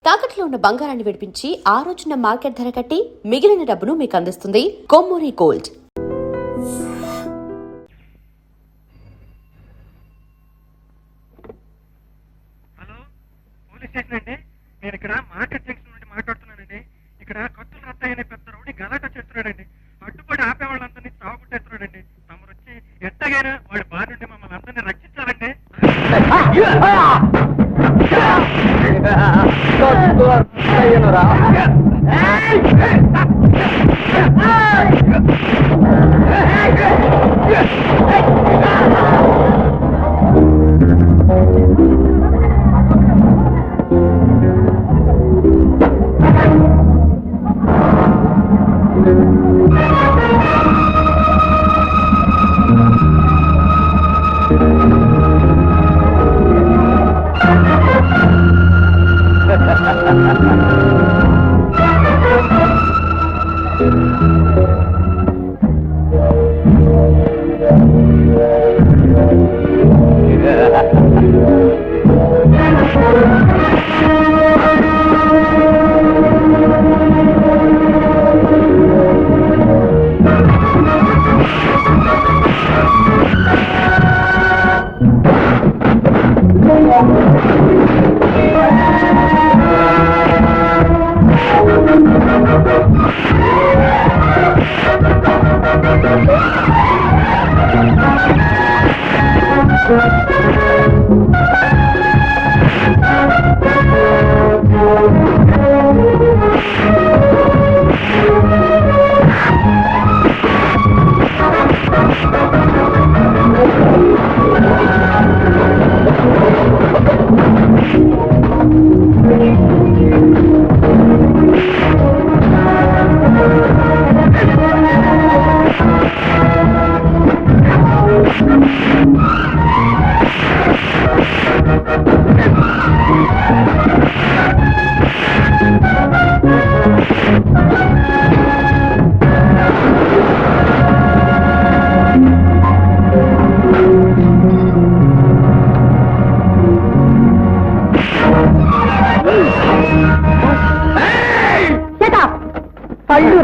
తాకట్లో ఉన్న బంగారాన్ని విడిపించి ఆ రోజున మార్కెట్ ధర కట్టి మిగిలిన డబ్బును మీకు అందిస్తుంది Kommuri gold. Hello, police station అండి. నేను ఇక్కడ మార్కెట్ జంక్షన్ నుండి మాట్లాడుతున్నానండి. ఇక్కడ కత్తులు రత్తయ్యనే పెద్ద రౌడీ గలాట చేస్తున్నాడండి. అడ్డుపడి ఆపేవాళ్ళందరినీ చావుకుంటేస్తున్నాడండి. తమరు వచ్చి ఎట్టగైనా వాడి బారి నుండి మమ్మల్ని అందరినీ రక్షించాలండి.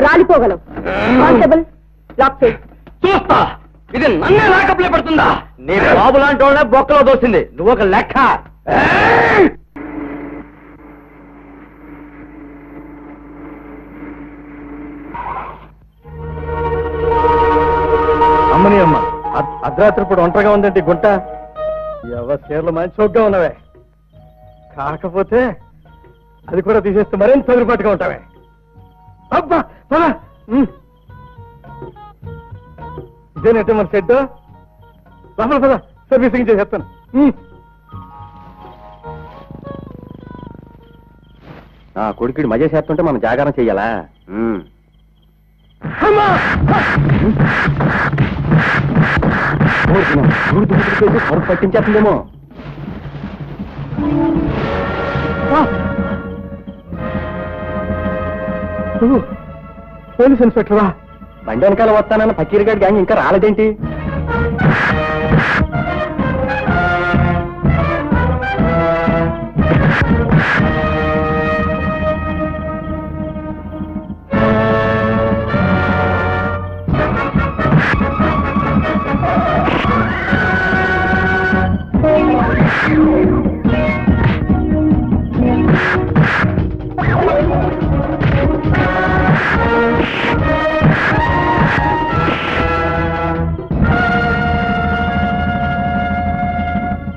రాలిపోగలవు. కానిస్టేబుల్, లాక్ చేయి. చూస్తా, ఇది నన్నే లాకప్లే పడుతుందా? నీ బాబు లాంటి వాళ్ళ బొక్కలో దోసింది, నువ్వు ఒక లెక్క. అమ్మని అమ్మ, అర్ధరాత్రి ఇప్పుడు ఒంటరిగా ఉందండి గుంట. ఎవరి చీరలు మంచి చోగ్గా ఉన్నవే, కాకపోతే అది కూడా తీసేస్తే మరింత తొలిపాటుగా ఉంటావే. అబ్బా పదా, ఇదేనంటే మన సెడ్. లోపల పద, సర్వీసింగ్ చేసేస్తాను. కొడుకుడు మజా చేస్తుంటే మనం జాగారం చెయ్యాలా? కరుపు పట్టించేస్తుందేమో. పోలీస్ ఇన్స్పెక్టరా? బండి వెనకాల వస్తానన్న పకీర్గాడి గ్యాంగ్ ఇంకా రాలేదేంటి?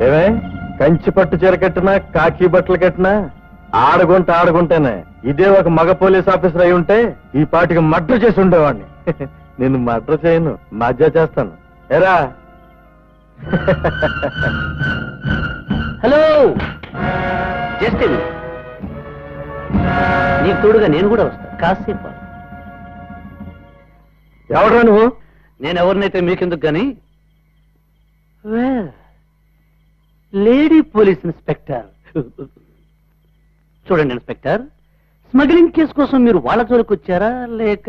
ఏమే, కంచి పట్టు చీర కట్టినా కాకి బట్టలు కట్టినా ఆడుకుంటేనే ఇదే ఒక మగ పోలీస్ ఆఫీసర్ అయి ఉంటే ఈ పాటికి మర్డర్ చేసి ఉండేవాడిని. నేను మర్డర్ చేయను, మధ్య చేస్తాను. ఎరా? హలో, జస్ట్ నీకు తోడుగా నేను కూడా వస్తా కాసేపు. ఎవడ్రా నువ్వు? నేను ఎవరినైతే మీకెందుకు గాని, లేడీ పోలీస్ ఇన్స్పెక్టర్. చూడండి ఇన్స్పెక్టర్, స్మగ్లింగ్ కేసు కోసం మీరు వాళ్ళ జోలికి వచ్చారా, లేక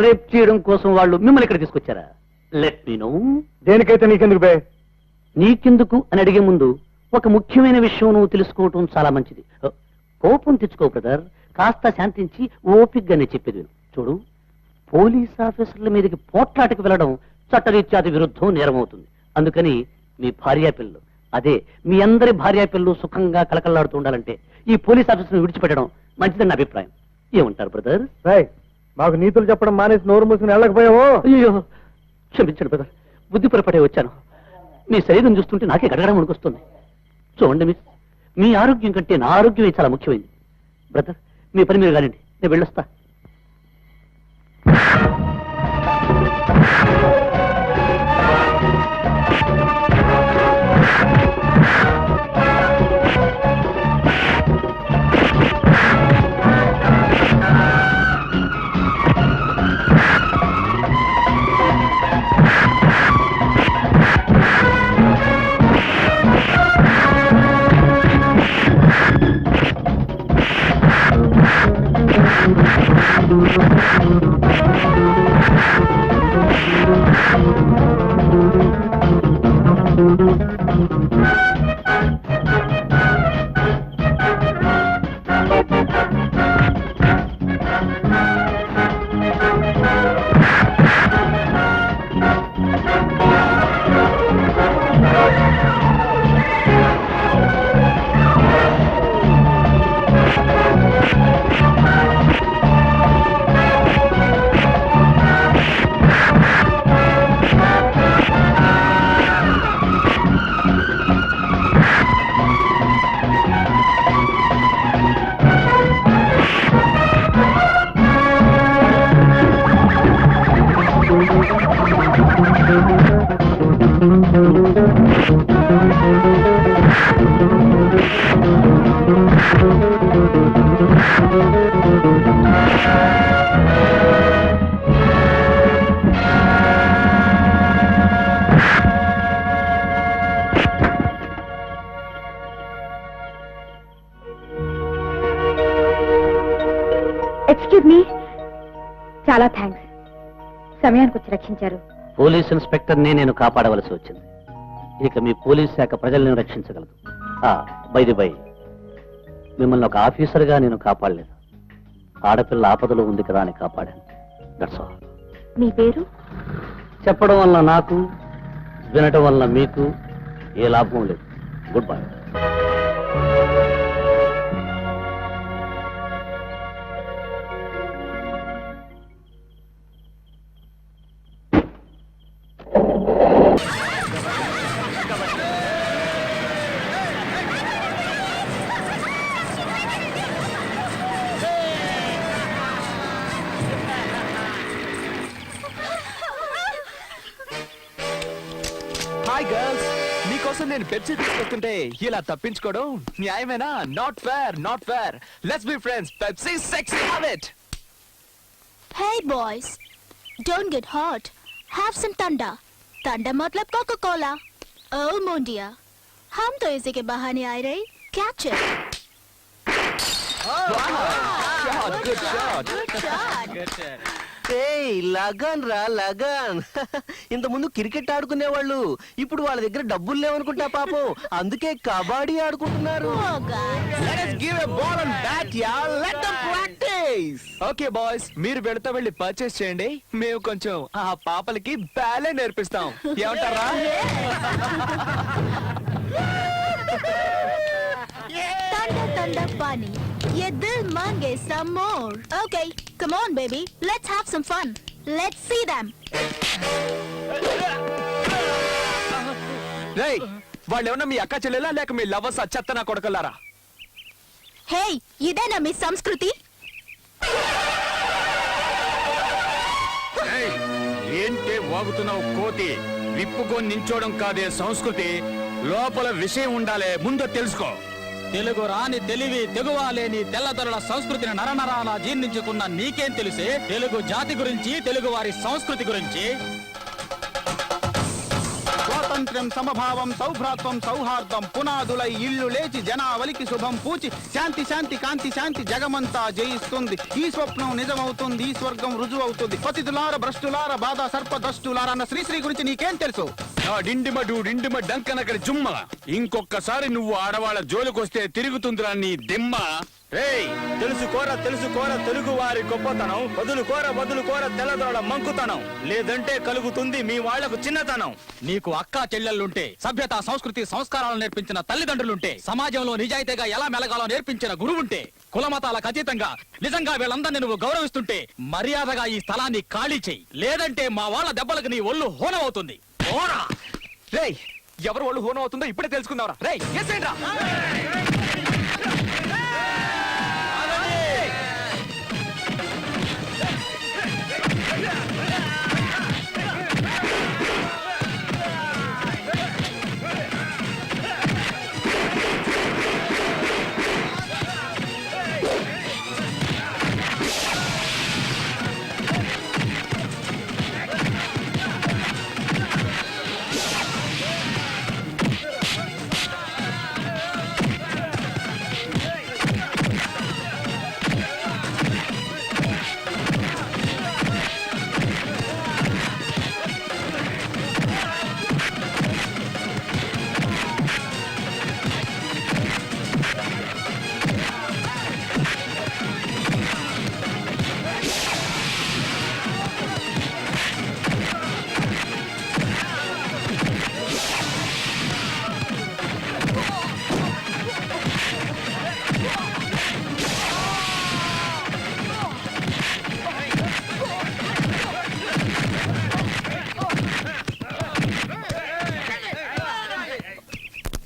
రేప్ చేయడం కోసం వాళ్ళు మిమ్మల్ని ఇక్కడ తీసుకొచ్చారా? Let me no. దేనికైతే నీకెందుకు బే? నీకెందుకు అని అడిగే ముందు ఒక ముఖ్యమైన విషయం నువ్వు తెలుసుకోవటం చాలా మంచిది. కోపం తెచ్చుకో బ్రదర్, కాస్త శాంతించి ఓపిగ్గానే చెప్పేది విను. చూడు, పోలీస్ ఆఫీసర్ల మీదకి పోట్లాటకు వెళ్ళడం చట్టరీత్యాది విరుద్ధం, నేరమవుతుంది. అందుకని మీ భార్యా పిల్లలు, అదే మీ అందరి భార్యా పిల్లలు సుఖంగా కలకల్లాడుతూ ఉండాలంటే ఈ పోలీస్ ఆఫీసర్ని విడిచిపెట్టడం మంచిదని నా అభిప్రాయం. ఏమంటారు బ్రదర్? మాకు నీతులు చెప్పడం మానేసి నోరు మూసుకుని వెళ్ళకపోయావో. అయ్యో, క్షమించండి బ్రదర్, బుద్ధి పొరపడే వచ్చాను. మీ శరీరం చూస్తుంటే నాకే గడగడం వణుకొస్తుంది. చూడండి మిస్, మీ ఆరోగ్యం కంటే నా ఆరోగ్యమే చాలా ముఖ్యమైంది. బ్రదర్, మీ పని మీరు కానివ్వండి, నేను వెళ్ళొస్తా. ఎక్స్క్యూజ్ మీ, చాలా థ్యాంక్స్. సమయానికి వచ్చి రక్షించారు. పోలీస్ ఇన్స్పెక్టర్ని నేను కాపాడవలసి వచ్చింది. ఇక మీ పోలీస్ శాఖ ప్రజల్ని రక్షించగలదు. బై మిమ్మల్ని ఒక ఆఫీసర్గా నేను కాపాడలేదు, ఆడపిల్ల ఆపదలో ఉంది కదా అని కాపాడాను. That's all. మీ పేరు? చెప్పడం వల్ల నాకు, వినటం వల్ల మీకు ఏ లాభం లేదు. Good bye. హాయ్ గర్ల్స్, మీకోసం నేను పెప్సీ తీసుకొస్తుంటే ఇలా తప్పించుకోవడం న్యాయమేనా? Not fair, not fair. Let's be friends. Pepsi sexy, have it. Hey boys, don't get hot. Have some thunder. Thunder मतलब Coca-Cola. Oh mon dear, हम तो इसी के बहाने आए रहे. Catch it. Good shot. Good shot. Lagan రా లగన్. ఇంత ముందు క్రికెట్ ఆడుకునేవాళ్ళు, ఇప్పుడు వాళ్ళ దగ్గర డబ్బులు లేవనుకుంటా పాపం, అందుకే కబడ్డీ ఆడుకుంటున్నారు. Oh God. Let us give a ball and bat, yeah. Let them practice. Okay boys, మీరు వెళతా వెళ్ళి పర్చేస్ చేయండి, మేము కొంచెం ఆ పాపలకి బ్యాలే నేర్పిస్తాం. ఏమంటారా? Thunder, thunder, bunny. ये दिल मांगे some more. Okay, come on baby, let's have some fun. Let's see them. రేయ్, వాళ్ళు ఏమన్నా మీ అక్క చెల్లెలా లేక మీ లవర్స్ చెత్త నా కొడకల్లారా? Hey, ఇదేనా మీ సంస్కృతి? ఏంటే వాగుతున్నావు కోతి? విప్పుకొని నించోడం కాదే సంస్కృతి, లోపల విషయం ఉండాలే, ముందు తెలుసుకో. తెలుగు రాని తెలివి తెగువాలేని తెల్లదొరల సంస్కృతిని నరనరాల జీర్ణించుకున్న నీకేం తెలిసే తెలుగు జాతి గురించి, తెలుగు వారి సంస్కృతి గురించి? స్వాతంత్ర్యం, సమభావం, సౌభ్రాత్వం, సౌహార్దం పునాదులై ఇల్లు లేచి జనావలికి శుభం పూచి శాంతి శాంతి కాంతి శాంతి జగమంతా జయిస్తుంది. ఈ స్వప్నం నిజమవుతుంది, ఈ స్వర్గం రుజువవుతుంది. పతితులార భ్రష్టులార బాధ సర్పదష్టులార అన్న శ్రీశ్రీ గురించి నీకేం తెలుసు? డిండిమ డంకనకడి జుమ్మ. ఇంకొక్కసారి నువ్వు ఆడవాళ్ళ జోలికొస్తే తిరుగుతుందిరా నీ దిమ్మ. రేయ్ తెలుసుకోర తెలుగు వారి గొప్పతనం, వదులుకోర తెల్లదొరల మంకుతనం, లేదంటే కలుగుతుంది మీ వాళ్లకు చిన్నతనం. నీకు అక్కా చెల్లెళ్ళుంటే, సభ్యత సంస్కృతి సంస్కారాలను నేర్పించిన తల్లిదండ్రులుంటే, సమాజంలో నిజాయితీగా ఎలా మెలగాలో నేర్పించిన గురువుంటే, కులమతాలకు అతీతంగా నిజంగా వీళ్ళందరినీ నువ్వు గౌరవిస్తుంటే మర్యాదగా ఈ స్థలాన్ని ఖాళీ చెయ్యి, లేదంటే మా వాళ్ళ దెబ్బలకు నీ ఒళ్ళు హోనమవుతుంది. రేయ్ ఎవరు ఒళ్ళు హోనమవుతుందో ఇప్పుడే తెలుసుకుందావరా. రేయ్ ఎస్సేంట్రా.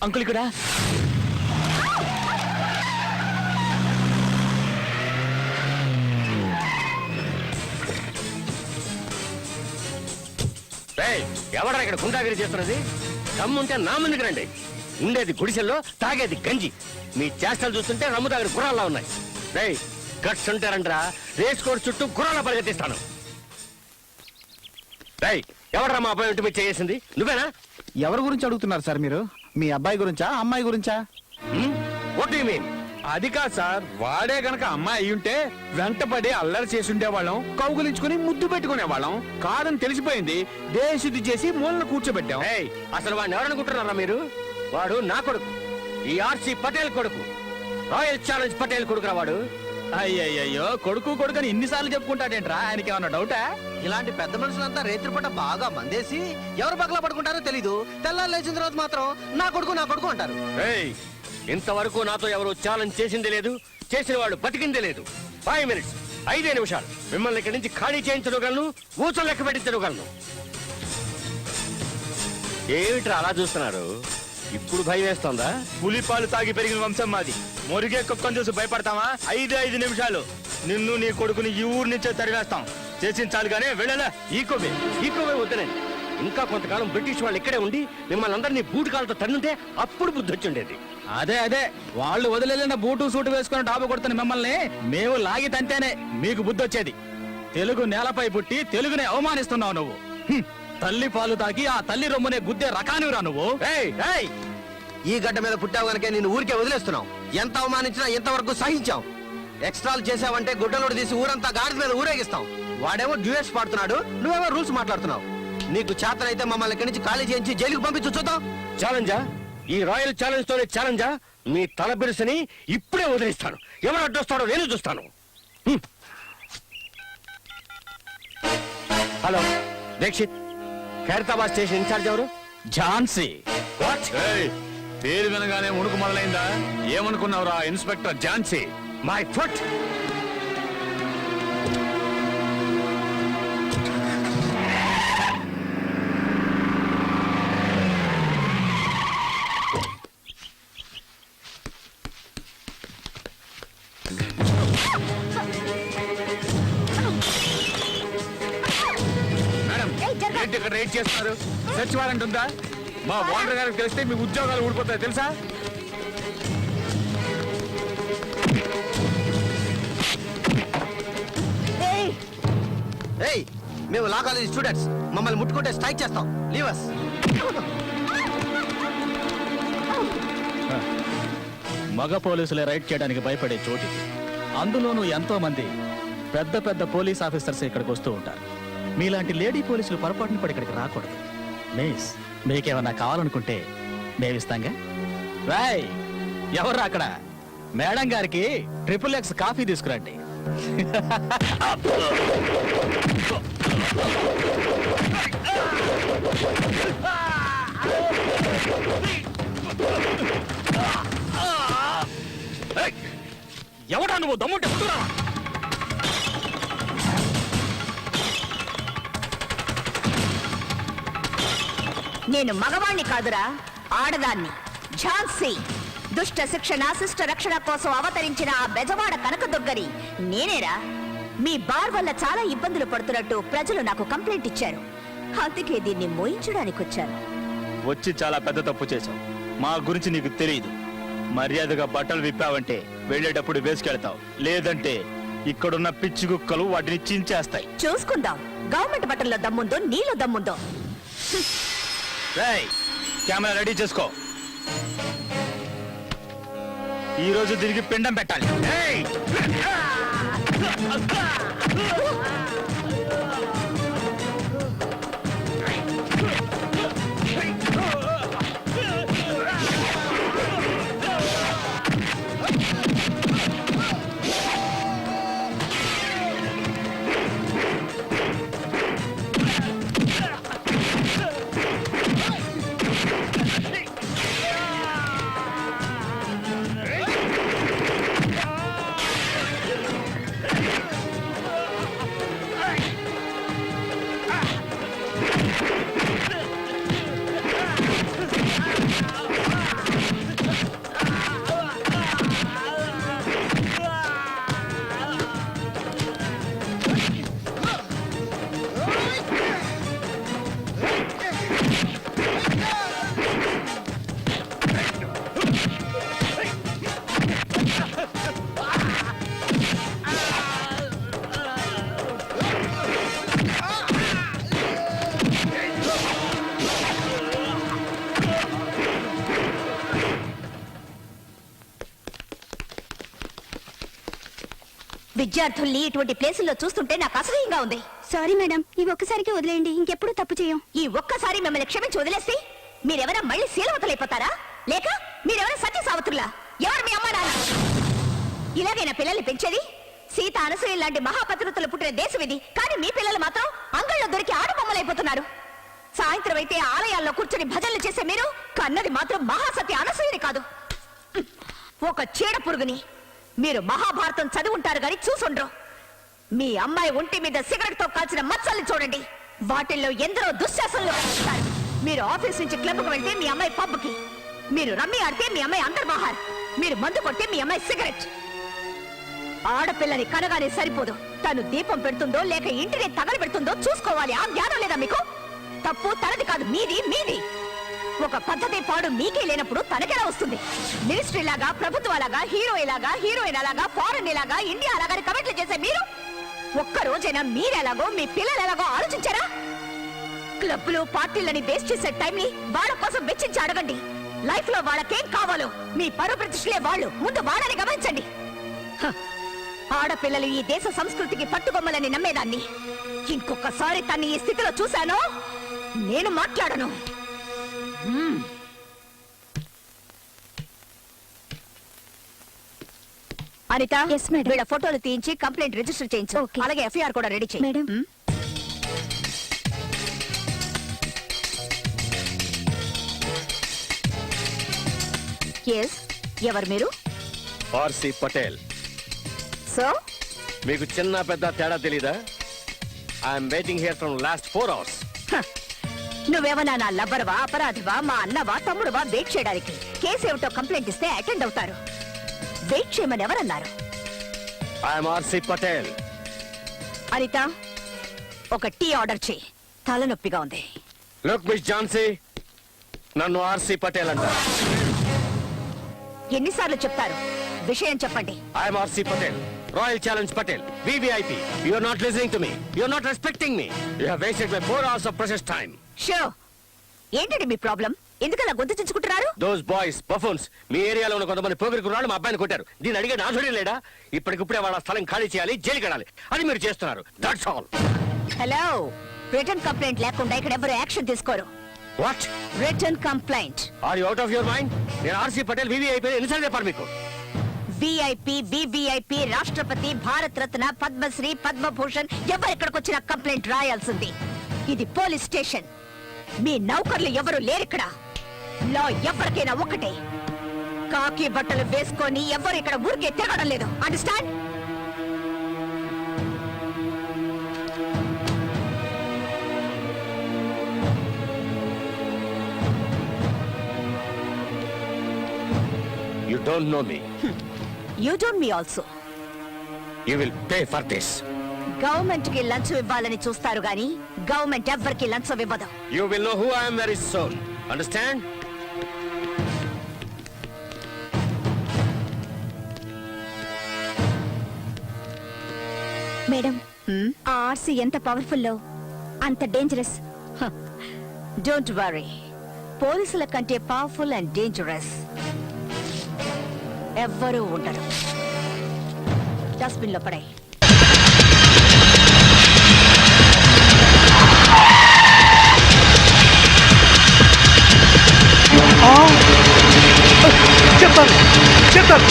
అంకుల్ ఇక్కడ. ఎవడా ఇక్కడ గుండాగిరి చేస్తున్నది? దమ్ముంటే నా ముందుకు రండి. ఉండేది గుడిసెల్లో, తాగేది గంజి. మీ చేష్టలు చూస్తుంటే రమ్ము దగ్గర గుర్రాల్లా ఉన్నాయి. రేయ్ గట్స్ ఉంటారంటరా, రేస్ కోర్స్ చుట్టూ గుర్రాల పరిగెత్తిస్తాను. రేయ్ ఎవడరా మా అబ్బాయి ఇంటి మీద చేసింది? నువ్వేనా? ఎవరి గురించి అడుగుతున్నారు సార్ మీరు? మీ అబ్బాయి గురించా, అమ్మాయి గురించా? What do you mean? అది కాదు సార్, వాడే గనక అమ్మాయి అయ్యుంటే వెంటపడి అల్లరి చేసి ఉండేవాళ్ళం, కౌగులించుకుని ముద్దు పెట్టుకునేవాళ్ళం. కాదని తెలిసిపోయింది, దేశశుద్ధి చేసి మూలను కూర్చోబెట్టాం. ఏయ్ అసలు వాడిని ఎవరనుకుంటున్నారా మీరు? వాడు నా కొడుకు, ఈ ఆర్సీ పటేల్ కొడుకు, రాయల్ ఛాలెంజ్ పటేల్ కొడుకురా వాడు. అయ్యయ్యో కొడుకు అని ఇన్నిసార్లు చెప్పుకుంటాడేంట్రా? ఆయనకి ఏమన్నా డౌటా? ఇలాంటి పెద్ద మనుషులంతా రేత్రిపూట బాగా మందేసి ఎవరు పక్కల పడుకుంటారో తెలీదు. తెల్లారు లేచిన తర్వాత మాత్రం నా కొడుకు అంటారు. ఇంతవరకు నాతో ఎవరు ఛాలెంజ్ చేసిందే లేదు, చేసిన వాడు బతికిందే లేదు. 5 minutes 5 నిమిషాలు మిమ్మల్ని ఇక్కడి నుంచి ఖాళీ చేయించగలను, ఊచలు లెక్క పెట్టించగలను. ఏమిట్రా అలా చూస్తున్నారు? ఇప్పుడు భయం వేస్తోందా? పులిపాలు తాగి పెరిగిన వంశం మాది. మురిగే కుక్కను చూసి భయపడతామా? 5 నిమిషాలు నిన్ను నీ కొడుకుని ఈ ఊరు నుంచే తరివేస్తాం. చేసించాలి గానే వెళ్ళలే. ఈకోవే వద్దనండి. ఇంకా కొంతకాలం బ్రిటిష్ వాళ్ళు ఇక్కడే ఉండి మిమ్మల్ని అందరినీ బూటు కాళ్ళతో తన్నుంటే అప్పుడు బుద్ధి వచ్చిండేది. అదే వాళ్ళు వదిలేసిన బూటు సూటు వేసుకుని డాబు కొడుతున్న మిమ్మల్ని మేము లాగి తంతేనే మీకు బుద్ధి వచ్చేది. తెలుగు నేలపై పుట్టి తెలుగునే అవమానిస్తున్నావు నువ్వు. తల్లి పాలు తాగి ఆ తల్లి రొమ్మునే గుద్దే రకానివిరా నువ్వు. ఈ గడ్డ మీద పుట్టావు గనకే నేను ఊరికే వదిలేస్తున్నావు. ఎంత అవమానించినా ఎంతవరకు సహించాం. ఎక్స్ట్రాలు చేసావంటే గుడ్డలోడు తీసి ఊరంతా గాడి మీద ఊరేగిస్తాం. వాడేమో డ్యూయట్స్ పాడుతున్నాడు, నువ్వేమో రూల్స్ మాట్లాడుతున్నావు. నీకు చేతనైతే మమ్మల్ని ఇక్కడి నుంచి ఖాళీ చేయించి జైలుకు పంపించు చూద్దాం. ఛాలెంజా? ఈ రాయల్ ఛాలెంజ్ తోనే ఛాలెంజా? మీ తల బిరుసని ఇప్పుడే వదిలిస్తాను. ఎవరు అడ్డొస్తాడో నేను చూస్తాను. Hello Dixit, Khairatabad station in charge ఎవరు? ఝాన్సీ. పేరు వినగానే ఉణుకు మొదలైందా? ఏమనుకున్నావురా ఇన్స్పెక్టర్ ఝాన్సీ? My foot. ఏంటి ఇక్కడ రైడ్ చేస్తున్నారు? సెర్చ్ వారెంట్ ఉందా? మా ఓనర్ గారికి తెలిస్తే మీ ఉద్యోగాలు ఊడిపోతాయి తెలుసా? మేము లా కాలేజ్ స్టూడెంట్స్, మమ్మల్ని ముట్టుకుంటే స్ట్రైక్ చేస్తాం. లీవర్స్. మగ పోలీసులే రైడ్ చేయడానికి భయపడే చోటు. అందులోనూ ఎంతో మంది పెద్ద పెద్ద పోలీస్ ఆఫీసర్స్ ఇక్కడికి వస్తూ ఉంటారు. మీలాంటి లేడీ పోలీసులు పొరపాటున కూడా ఇక్కడికి రాకూడదు. మిస్, మీకేమన్నా కావాలనుకుంటే మేమిస్తాంగా. రాయ్ ఎవరు అక్కడ? మేడం గారికి XXX కాఫీ తీసుకురండి. ఎవడా నువ్వు దమ్ముంటే ముందురా. నేను మగవాణ్ణి కాదురా, ఆడదాన్ని. ఝాన్సీ దుష్ట శిక్షణ శిష్ట రక్షణ కోసం అవతరించిన ఆ బెజవాడ కనకదుర్గని నేనేరా. మీ బార్ వల్ల చాలా ఇబ్బందులు పడుతున్నట్టు ప్రజలు నాకు కంప్లైంట్ ఇచ్చారు. అందుకే దీన్ని మోయించడానికి వచ్చాను. వచ్చి చాలా పెద్ద తప్పు చేశావు. మా గురించి నీకు తెలియదు. మర్యాదగా బట్టలు విప్పావంటే వెళ్ళేటప్పుడు వేసుకెళ్తావు, లేదంటే ఇక్కడున్న పిచ్చి కుక్కలు వాటిని చించేస్తాయి. చూసుకుందాం గవర్నమెంట్ బట్టల్లో దమ్ముందో నీలో దమ్ముందో. రేయ్, కెమెరా రెడీ చేసుకో. ఈ రోజు దీనికి పిండం పెట్టాలి. ఏయ్! విద్యార్థుల్ని ఇటువంటి ప్లేసుల్లో చూస్తుంటే నాకు అసహ్యంగా ఉంది. సారీ మేడం, ఈ ఒక్కసారికి వదిలేయండి, ఇంకెప్పుడు తప్పు చేయం. ఈ ఒక్కసారి మిమ్మల్ని క్షమించి వదిలేస్తే మీరెవరా మళ్ళీ శీలవతలైపోతారా, లేక మీరెవరా సత్య సావతుల్లా? ఎవరు మీ అమ్మా నాన్న? ఇలాగైనా పిల్లల్ని పెంచేది? సీత అనసూయ లాంటి మహాపతివ్రతలు పుట్టిన దేశం ఇది. కానీ మీ పిల్లలు మాత్రం అంగళ్ళలో దొరికి ఆడబొమ్మలైపోతున్నారు. సాయంత్రం అయితే ఆలయాల్లో కూర్చొని భజనలు చేసే మీరు కన్నది మాత్రం మహాసత్య అనసూయని కాదు, ఒక చీడ పురుగుని. మీరు మహాభారతం చదువుంటారు గాని చూసుండ్రు. మీ అమ్మాయి ఒంటి మీద సిగరెట్ తో కాల్చిన మచ్చల్ని చూడండి. వాటిల్లో ఎందరో దుశ్శాసనలు కనిపిస్తారు. మీరు ఆఫీస్ నుంచి క్లబ్కు వెళ్తే మీ అమ్మాయి పబ్కి, మీరు రమ్మి ఆడితే మీ అమ్మాయి అంతర్బహార్, మీరు మందు కొడితే మీ అమ్మాయి సిగరెట్. ఆడపిల్లని కనగానే సరిపోదు, తను దీపం పెడుతుందో లేక ఇంటిని తగలబెడుతుందో చూసుకోవాలి. ఆ జ్ఞానం లేదా మీకు? తప్పు తనది కాదు, మీది మీది. ఒక పద్ధతి పాడు మీకే లేనప్పుడు తనకెలా వస్తుంది? మినిస్ట్రీ లాగా, ప్రభుత్వాలాగా, హీరోయిన్ అలాగా, ఫారెన్ లాగా, ఇండియా లాగా కమెంట్లు చేసే మీరు ఒక్క రోజైనా మీరెలాగో మీ పిల్లలు ఎలాగో ఆలోచించారా? క్లబ్లు పార్టీలని వేస్ట్ చేసే టైంని వాళ్ళ కోసం వెచ్చించి అడగండి. లైఫ్ లో వాళ్ళకేం కావాలో మీ పరు ప్రతిష్టలే వాళ్ళు. ముందు వాళ్ళని గమనించండి. ఆడపిల్లలు ఈ దేశ సంస్కృతికి పట్టుకొమ్మలని నమ్మేదాన్ని. ఇంకొకసారి తన్ని ఈ స్థితిలో చూశానో నేను మాట్లాడను. అనిత, వీళ్ళ ఫోటోలు తీయించి కంప్లైంట్ రిజిస్టర్ చేయించు. అలాగే ఎఫ్ఐఆర్ కూడా రెడీ చేయి. మేడం, ఎవరు మీరు? ఆర్సి పటేల్. సో మీకు చిన్న పెద్ద తేడా తెలీదా? I'm waiting here from last 4 hours. నువ్వేమన్నా నా లవ్వరవా, అపరాధివా, మా అన్నవా, తమ్ముడువా? వెయిట్ చేయడానికి కేసు ఏమిటో కంప్లైంట్ ఇస్తే అటెండ్ అవుతారు. వెయిట్ చేయమని ఎవరన్నారు? I'm RC Patel. అనిత, ఒక టీ ఆర్డర్ చేయి, తలనొప్పిగా ఉంది. లుక్ మిస్ ఝాన్సీ, నన్ను ఆర్సి పటేల్ అంటారు. ఎన్నిసార్లు చెప్తారు? విషయం చెప్పండి. I'm RC Patel, royal challenge Patel, VVIP. You are not listening to me. You are not respecting me. You have wasted my 4 hours of precious time. Show, ఏంటండి మీ ప్రాబ్లం? ఎందుకలా గొంతు చించుకుంటున్నారు? Those boys, buffoons, మీ ఏరియాలో ఉన్న కొంతమంది పోగిరి కుర్రాళ్ళు మా అబ్బాయిని కొట్టారు. దీన్ని అడిగే నాథుడే లేడా? ఇప్పటికిప్పుడే వాళ్ళ స్థలం ఖాళీ చేయాలి, జైలుకి వెళ్ళాలి. అది మీరు చేస్తున్నారు. That's all. Hello, return complaint లేకుండా ఇక్కడ ఎవరు యాక్షన్ తీసుకోరు. What? Return complaint. Are you out of your mind? నేను ఆర్సి పటేల్ VVIP ఎన్నిసార్లు చెప్పాను మీకు? విఐపి, బిబిఐపి, రాష్ట్రపతి, భారత రత్న, పద్మశ్రీ, పద్మభూషణ్ ఎవరు ఇక్కడికి వచ్చిన కంప్లైంట్ రాయాల్సింది. ఇది పోలీస్ స్టేషన్. మీ నౌకర్లు ఎవరు లేరిక్కడ. లా ఎవరికైనా ఒకటే. కాకి బట్టలు వేసుకొని ఎవరు ఇక్కడ ఊరికే తిరగడం లేదు. Understand? You don't know me. You don't me also. You will pay for this. Government కి లంచం ఇవ్వాలని చూస్తారు గాని గవర్నమెంట్ ఎవ్వరికి లంచం ఇవ్వదు. You will know who I am very soon. Understand? Madam ఆ ఆర్సీ ఎంత పవర్ఫుల్లో అంత డేంజరస్. డోంట్ వరీ, పోలీసుల కంటే పవర్ఫుల్ అండ్ డేంజరస్ ఎవ్వరూ ఉండరు. డస్ట్బిన్ లో పడాయి. చెప్తాను చెప్తాను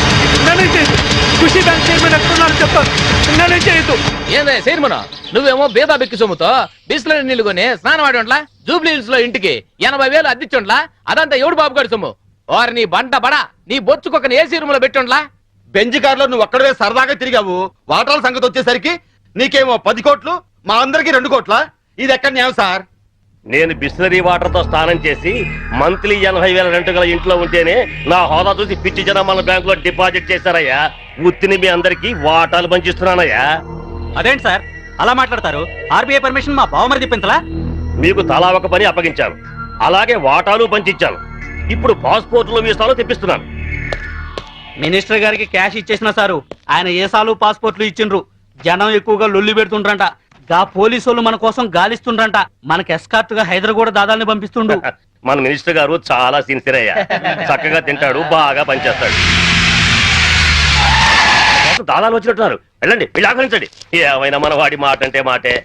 నన్ను చేయదు. ఖుషి బ్యాంక్ చైర్మన్ ఎక్కడున్నారు చెప్తాను. నన్ను చేయొద్దు. ఏందే చైర్మన్, నువ్వేమో బేదా బెక్కి సొమ్ముతో బిస్లరీ నీళ్లు కొని స్నానం ఆడి జూబ్లీ హిల్స్ లో ఇంటికి 80,000 అద్దిచ్చుండ్లా. అదంతా ఎవడు బాబు గారి సొమ్ము. వారి నీ బంట బడా నీ బొచ్చుకొక ఏసీ రూమ్ లో పెట్టుండ్లా. బెంజ్ కార్లో నువ్వు ఒక్కడే సరదాగా తిరిగావు. వాటాల సంగతి వచ్చేసరికి నీకేమో 10 కోట్లు, మా అందరికి 2 కోట్ల. ఇది ఎక్కడ న్యాయం సార్? నేను బిస్లరీ వాటర్ తో స్నానం చేసి మంత్లీ 80,000 రెంట్ గల ఇంట్లో ఉంటేనే నా హోదా చూసి పిచ్చి జనం మన బ్యాంక్ లో డిపాజిట్ చేశారయ్యా. ఉత్తిని మీ అందరికి వాటాలు పంచిస్తున్నానయ్యా. అదేంటి సార్ అలా మాట్లాడతారు? ఆర్బీఐ పర్మిషన్ మా బావమరి చెప్పించలా? మీకు తలా ఒక పని అప్పగించాను, అలాగే వాటాలు పంచిచ్చాను. ఇప్పుడు పాస్పోర్ట్లు వీసాలు తెప్పిస్తున్నాను. మినిస్టర్ గారికి క్యాష్ ఇచ్చేసిన సారు, ఆయన ఏసాలు పాస్పోర్ట్లు ఇచ్చిండ్రు. జనం ఎక్కువగా లొల్లి పెడుతుండ్రంట. గా పోలీసులు మన కోసం గాలిస్తుండ్రంట. మనకి ఎస్కార్ట్ గా హైదరాబాద్ దాదాల్ని పంపిస్తుండు. మన మినిస్టర్ గారు చాలా సిన్సియర్ అయ్యా. చక్కగా తింటాడు, బాగా పనిచేస్తాడు. దాదాలు వచ్చినట్టున్నారు. వెళ్ళండి, వెళ్ళి ఆహ్వానించండి. ఏమైనా మన వాడి మాట అంటే మాటే.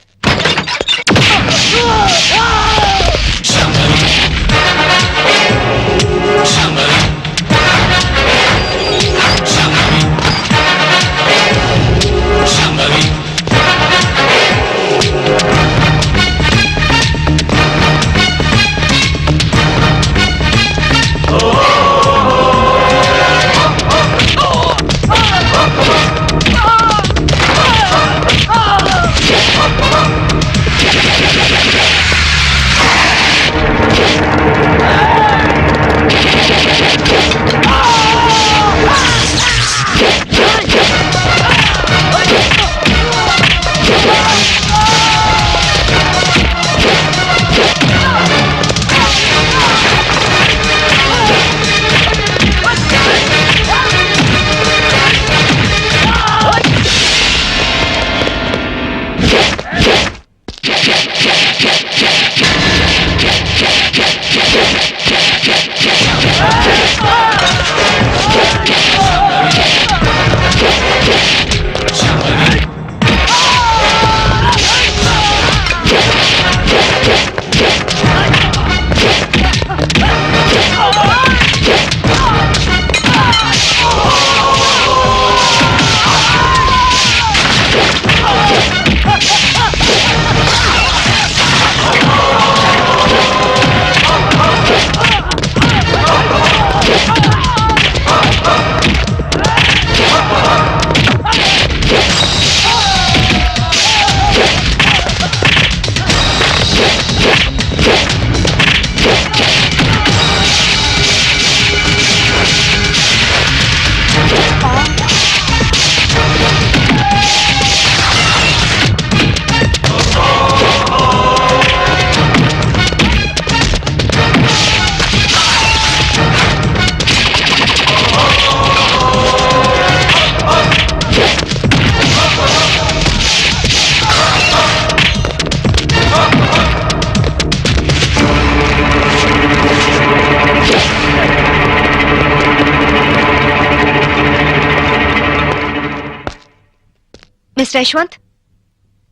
Mister Yashwant,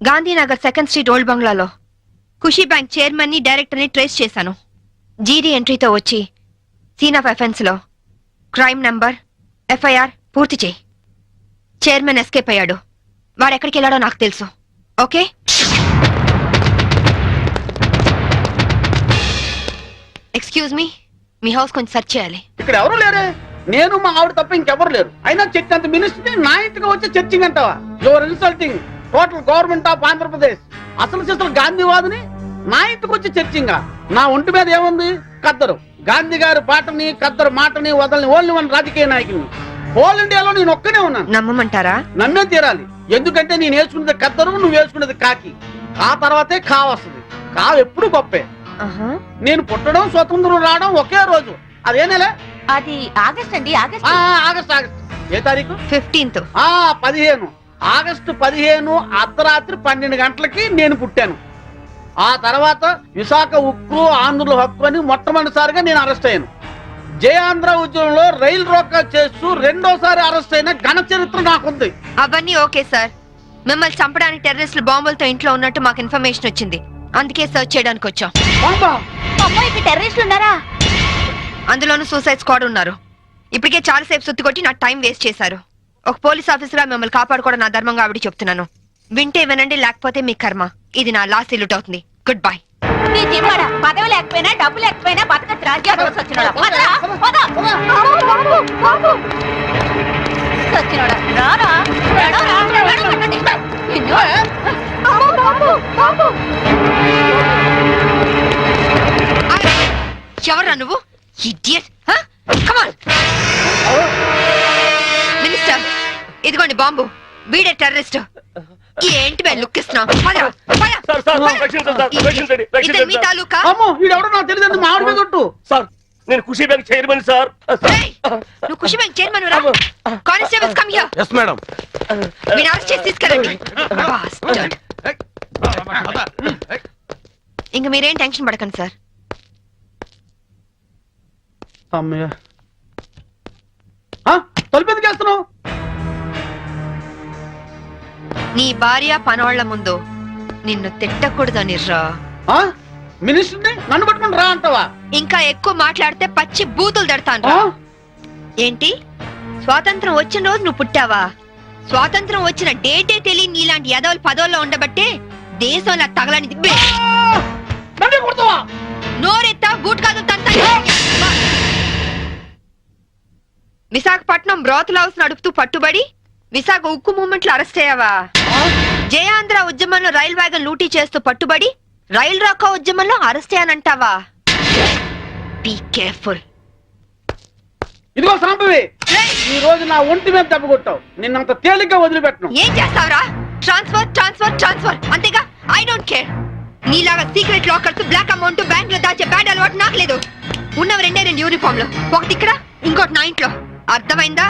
Gandhinagar 2nd street old బంగ్లాలో ఖుషీ బ్యాంక్ చైర్మన్ ని డైరెక్టర్ ని ట్రేస్ చేశాను. జీడీ ఎంట్రీతో వచ్చి సీన్ ఆఫ్ అఫెన్స్ లో క్రైమ్ నంబర్, FIR పూర్తి చేయి. చైర్మన్ ఎస్కేప్ అయ్యాడు. వాడు ఎక్కడికి వెళ్ళాడో నాకు తెలుసు. ఓకే, ఎక్స్క్యూజ్ మీ హౌస్ కొంచెం సెర్చ్ చేయాలి. ఇక్కడ ఎవరు లేరే, నేను మా ఆవిడ తప్ప ఇంకెవరు లేరు. అయినా చర్చ్ అంత మినిస్టర్ నా ఇంటికి వచ్చి చర్చింగ్ అంటావా? Your insulting total government of Andhra Pradesh. అసలు గాంధీవాదిని నా ఇంటికి వచ్చి చర్చింగా? నా ఒంటి మీద ఏముంది? కద్దరు. గాంధీ గారి పాటని కద్దరు మాటని వదలని ఓన్లీ వన్ రాజకీయ నాయకుని. హోల్ ఇండియాలో నేను ఒక్కనే ఉన్నాను. నమ్మమంటారా? నమ్మే తీరాలి. ఎందుకంటే నేను వేసుకున్నది కద్దరు, నువ్వు వేసుకున్నది కాకి. ఆ తర్వాతే కా వస్తుంది. కా ఎప్పుడు గొప్పే. నేను పుట్టడం, స్వతంత్రం రావడం ఒకే రోజు. అదే నెల? అది ఆగస్ట్ అండి. ఆగస్ట్. ఏ తారీఖు? 15th. 15. ఆగస్టు 15 అర్ధరాత్రి 12 గంటలకి నేను పుట్టాను. ఆ తర్వాత విశాఖ ఉక్కు ఆంధ్రుల హక్కు అని మొట్టమొదటిసారిగా నేను అరెస్ట్ అయ్యాను. జయాంధ్ర ఉద్యమంలో రైలు రోకా చేస్తూ రెండోసారి అరెస్ట్ అయిన ఘన చరిత్ర నాకుంది. అవన్నీ ఓకే సార్. మిమ్మల్ని చంపడానికి టెర్రరిస్టులు బాంబులతో ఇంట్లో ఉన్నట్టు మాకు ఇన్ఫర్మేషన్ వచ్చింది. అందుకే సర్చ్ చేయడానికి వచ్చాం. టెర్రరిస్టులు ఉన్నారా? అందులోనూ సూసైడ్ స్క్వాడ్ ఉన్నారు. ఇప్పటికే చాలాసేపు సుత్తి కొట్టి నా టైం వేస్ట్ చేశారు. ఒక పోలీస్ ఆఫీసర్ మిమ్మల్ని కాపాడుకోవడం నా ధర్మంగా ఆవిడ చెప్తున్నాను. వింటే వినండి, లేకపోతే మీ కర్మ. ఇది నా లాస్ట్ ఇల్లుట్ అవుతుంది. Good bye. పదవి లేకపోయినా డబ్బు లేకపోయినా బతకచ్చు రాజ్యాలు ఎవరా నువ్వు? ఇడియట్. కమ్ ఆన్ మినిస్టర్, ఇదిగోండి బాంబు. వీడే టెర్రరిస్ట్. ఏంటి మేము లుక్ ఇస్తున్నాం? మీ తాలూకా? అమ్మో, వీడెవడో నాకు తెలియదు. మా ఆవిడ మీద ఒట్టు. సార్, నేను ఖుషీ బ్యాంక్ చైర్మన్ సార్. నువ్వు ఖుషి బ్యాంక్ చైర్మన్ రా? Constables come here. Yes madam. మీరు అరెస్ట్ చేసి తీసుకెళ్ళండి. ఇంక మీరేం టెన్షన్ పడకండి సార్. అమ్మయ్య, తలుపు ఎందుకు వేస్తున్నావు? నీ భార్య పనవాళ్ల ముందు నిన్ను తిట్టకూడదని రా. మినిస్టర్ని నన్ను పట్టుకుని రా అంటావా? ఇంకా ఎక్కువ మాట్లాడితే పచ్చి బూతులు తిడతాను రా. ఏంటి, స్వాతంత్రం వచ్చిన రోజు నువ్వు పుట్టావా? స్వాతంత్రం వచ్చిన డేటే తెలియని నీలాంటి యదవులు పదవుల్లో ఉండబట్టే దేశంలో తగలనిది. నోరెత్తా బూట్ కాదు తంతా. విశాఖపట్నం బ్రోతల్ హౌస్ నడుపుతూ పట్టుబడి విశాఖ ఉక్కు మూవ్మెంట్ లో అరెస్ట్ అయ్యావా? జయాంధ్ర ఉద్యమంలో రైల్ వ్యాగన్ లూటీ చేస్తూ పట్టుబడి రైల్ రాకా ఉద్యమంలో అరెస్ట్ అయ్యానంటావా? Be careful. ఇదిగో సాంబవి, ఈ రోజు నా ఒంటి మీద దెబ్బ కొట్టావు. నిన్నంత తేలిగ్గా వదిలిపెట్టను. ఏం చేస్తావురా? ట్రాన్స్ఫర్ ట్రాన్స్ఫర్ ట్రాన్స్ఫర్, అంతేగా. I don't care. నీలాగా secret lockers, black amount bank లో దాచే బ్యాడ్ అలవాటు నాకు లేదు. ఉన్నవి 2 యూనిఫామ్లు, ఒకటి ఇక్కడ, ఇంకోటి నా ఇంట్లో. అర్థమైందా?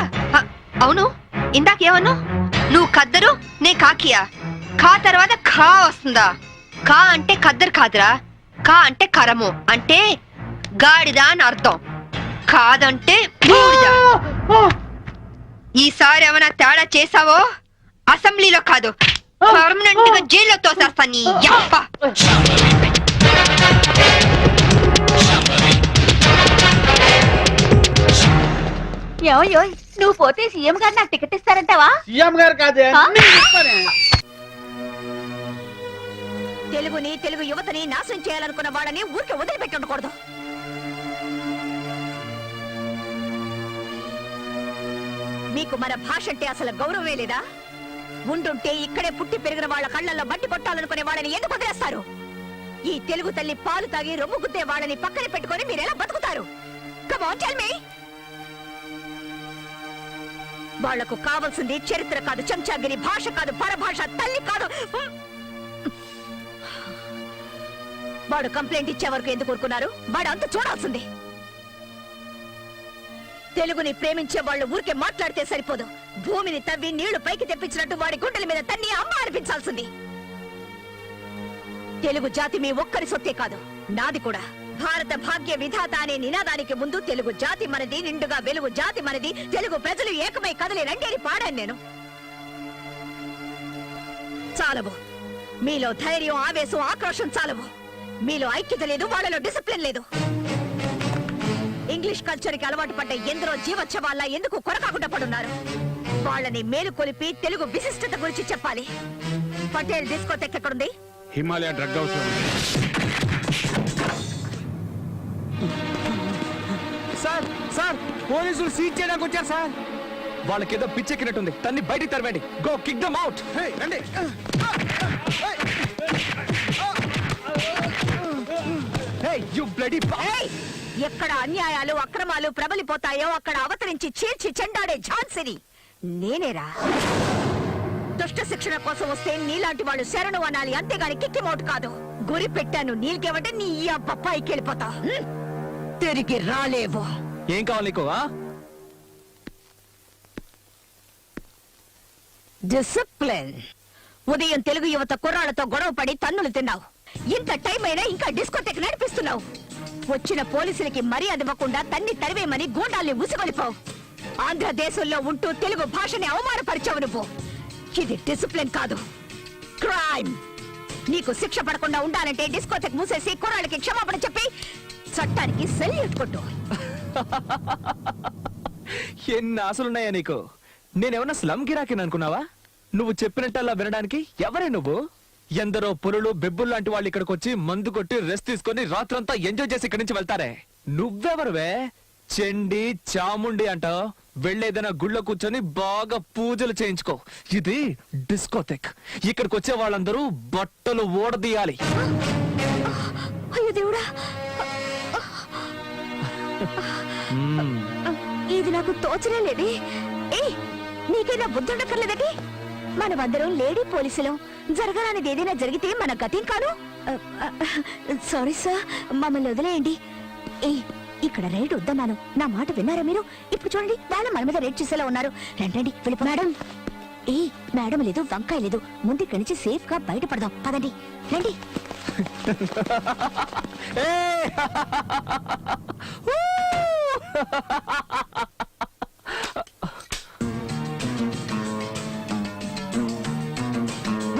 అవును, ఇందాకేమన్నా? నువ్వు కద్దరు, నే కాకియా? కా తర్వాత ఖా వస్తుందా? కా అంటే కద్దరు కాదురా. కా అంటే కరము, అంటే గాడిద అని అర్థం. కాదంటే బూడిద. ఈసారి ఏమైనా తేడా చేసావో అసెంబ్లీలో కాదు, పర్మనెంట్ గా జైల్లో తోసేస్తా నీ యప్ప. నువ్వు పోతే సీఎం గారు నాకు టికెట్ ఇస్తారంటావా? సీఎం గారు కాదే, తెలుగుని, తెలుగు యువతని నాశనం చేయాలనుకున్న వాళ్ళని ఊరికే వదిలిపెట్టి ఉండకూడదు. మీకు మన భాష అంటే అసలు గౌరవమే లేదా? ఉండుంటే ఇక్కడే పుట్టి పెరిగిన వాళ్ళ కళ్ళల్లో మట్టి కొట్టాలనుకునే వాళ్ళని ఎందుకు వదిలేస్తారు? ఈ తెలుగు తల్లి పాలు తాగి రొమ్ము గుద్దే వాళ్ళని పక్కన పెట్టుకొని మీరు ఎలా బతుకుతారు? Come on tell me. వాళ్లకు కావాల్సింది చరిత్ర కాదు, చెంచాగిరి, భాష కాదు, పరభాష, తల్లి కాదు. వాడు కంప్లైంట్ ఇచ్చే వరకు ఎందుకు ఊరుకున్నారు? వాడు అంత చూడాల్సింది. తెలుగుని ప్రేమించే వాళ్ళు ఊరికే మాట్లాడితే సరిపోదు. భూమిని తవ్వి నీళ్లు పైకి తెప్పించినట్టు వాడి గుండెల మీద తన్ని అమ్మ అనిపించాల్సింది. తెలుగు జాతి మీ ఒక్కరి సొత్తే కాదు, నాది కూడా. భారత భాగ్య విధాత అనే నినాదానికి ముందు తెలుగు జాతి మనది, నిండుగా వెలుగు జాతి మనది, తెలుగు ప్రజలు ఏకమై కదలి రండి అని పాడాను నేను. చాలవు మీలో ధైర్యం, ఆవేశం, ఆక్రోశం చాలవు. మీలో ఐక్యత లేదు, వాళ్ళలో డిసిప్లిన్ లేదు. ఇంగ్లీష్ కల్చర్ కి అలవాటు పడ్డ ఎందరో జీవోత్సవాల్లా ఎందుకు కొరకాకుండా పడున్నారు? వాళ్ళని మేలుకొలిపి తెలుగు విశిష్టత గురించి చెప్పాలి. పటేల్ డిస్కోటెక్ ఎక్కడుంది? హిమాలయ డ్రగ్ హౌస్ లో ఉంది. సార్ సార్ పోలీసులు సీజ్ చేయడానికి వచ్చారు సార్. వాళ్ళకేదో పిచ్చెక్కినట్టుంది, తన్ని బయటికి తరవండి. Go kick them out. రండి. యు బ్లడీ ఏయ్! ఎక్కడ అన్యాయాలు అక్రమాలు ప్రబలిపోతాయో అక్కడ అవతరించి చీల్చి చెండాడే ఝాన్సీని నేనేరా. దుష్ట శిక్షణ కోసం వస్తే నీలాంటి వాళ్ళు శరణు అనాలి, అంతేగాని కిక్కిమౌట్ కాదు. గురి పెట్టాను నీళ్ళకేమంటే నీ పైకి వెళ్ళిపోతా. తిరిగి రాలేవు. ఏం కావాలి నీకు? డిసిప్లిన్. ఉదయం తెలుగు యువత కుర్రాళ్లతో గొడవ పడి తన్నులు తిన్నావు. ఇంత టైం అయినా ఇంకా డిస్కోటెక్ నడిపిస్తున్నావు. వచ్చిన పోలీసులకి మర్యాద ఇవ్వకుండా తన్ని తరివేమని గూండాల్ని ఉసుగొలిపావు. ఆంధ్రదేశంలో ఉంటూ తెలుగు భాషని అవమానపరిచావు నువ్వు. ఇది డిసిప్లిన్ కాదు, క్రైమ్. నీకు శిక్ష పడకుండా ఉండాలంటే డిస్కోటెక్ మూసేసి కుర్రాళ్ళకి క్షమాపణ చెప్పి చట్టానికి సెల్యూట్ కొట్టు. ఎన్ని ఆశలున్నాయా నీకు? నేనేమన్నా స్లమ్ గిరాకిని అనుకున్నావా? నువ్వు చెప్పినట్టల్లా వినడానికి ఎవరే నువ్వు? ఎందరో పురులు బెబ్బులు లాంటి వాళ్ళు ఇక్కడికి వచ్చి మందు కొట్టి రెస్ట్ తీసుకొని రాత్రంతా ఎంజాయ్ చేసి ఇక్కడి నుంచి వెళ్తారే. నువ్వెవరువే? చెండి చాముండి అంట. వెళ్ళేదైనా గుళ్ళో కూర్చొని బాగా పూజలు చేయించుకో. ఇది డిస్కోటెక్. ఇక్కడికి వచ్చే వాళ్ళందరూ బట్టలు ఓడదీయాలి. అయ్యో దేవుడా, ఇది నాకు తోచనే లేదే. నీకైనా బుద్ధుండక్కర్లేదండి? మనమందరం లేడీ పోలీసులం. జరగరానిది ఏదైనా జరిగితే మన గతం కాను. సారీ సార్, మమ్మల్ని వదిలేయండి. ఇక్కడ రైడ్ వద్దన్నాను, నా మాట విన్నారా మీరు? ఇప్పుడు చూడండి, వాళ్ళ మన మీద రైడ్ చేసేలా ఉన్నారు. రండి వెళ్ళిపో. మేడం, మేడం లేదు, వంకాయ లేదు. ముందు ఇక్కడి నుంచి సేఫ్ గా బయటపడదాం. పదండి, రండి.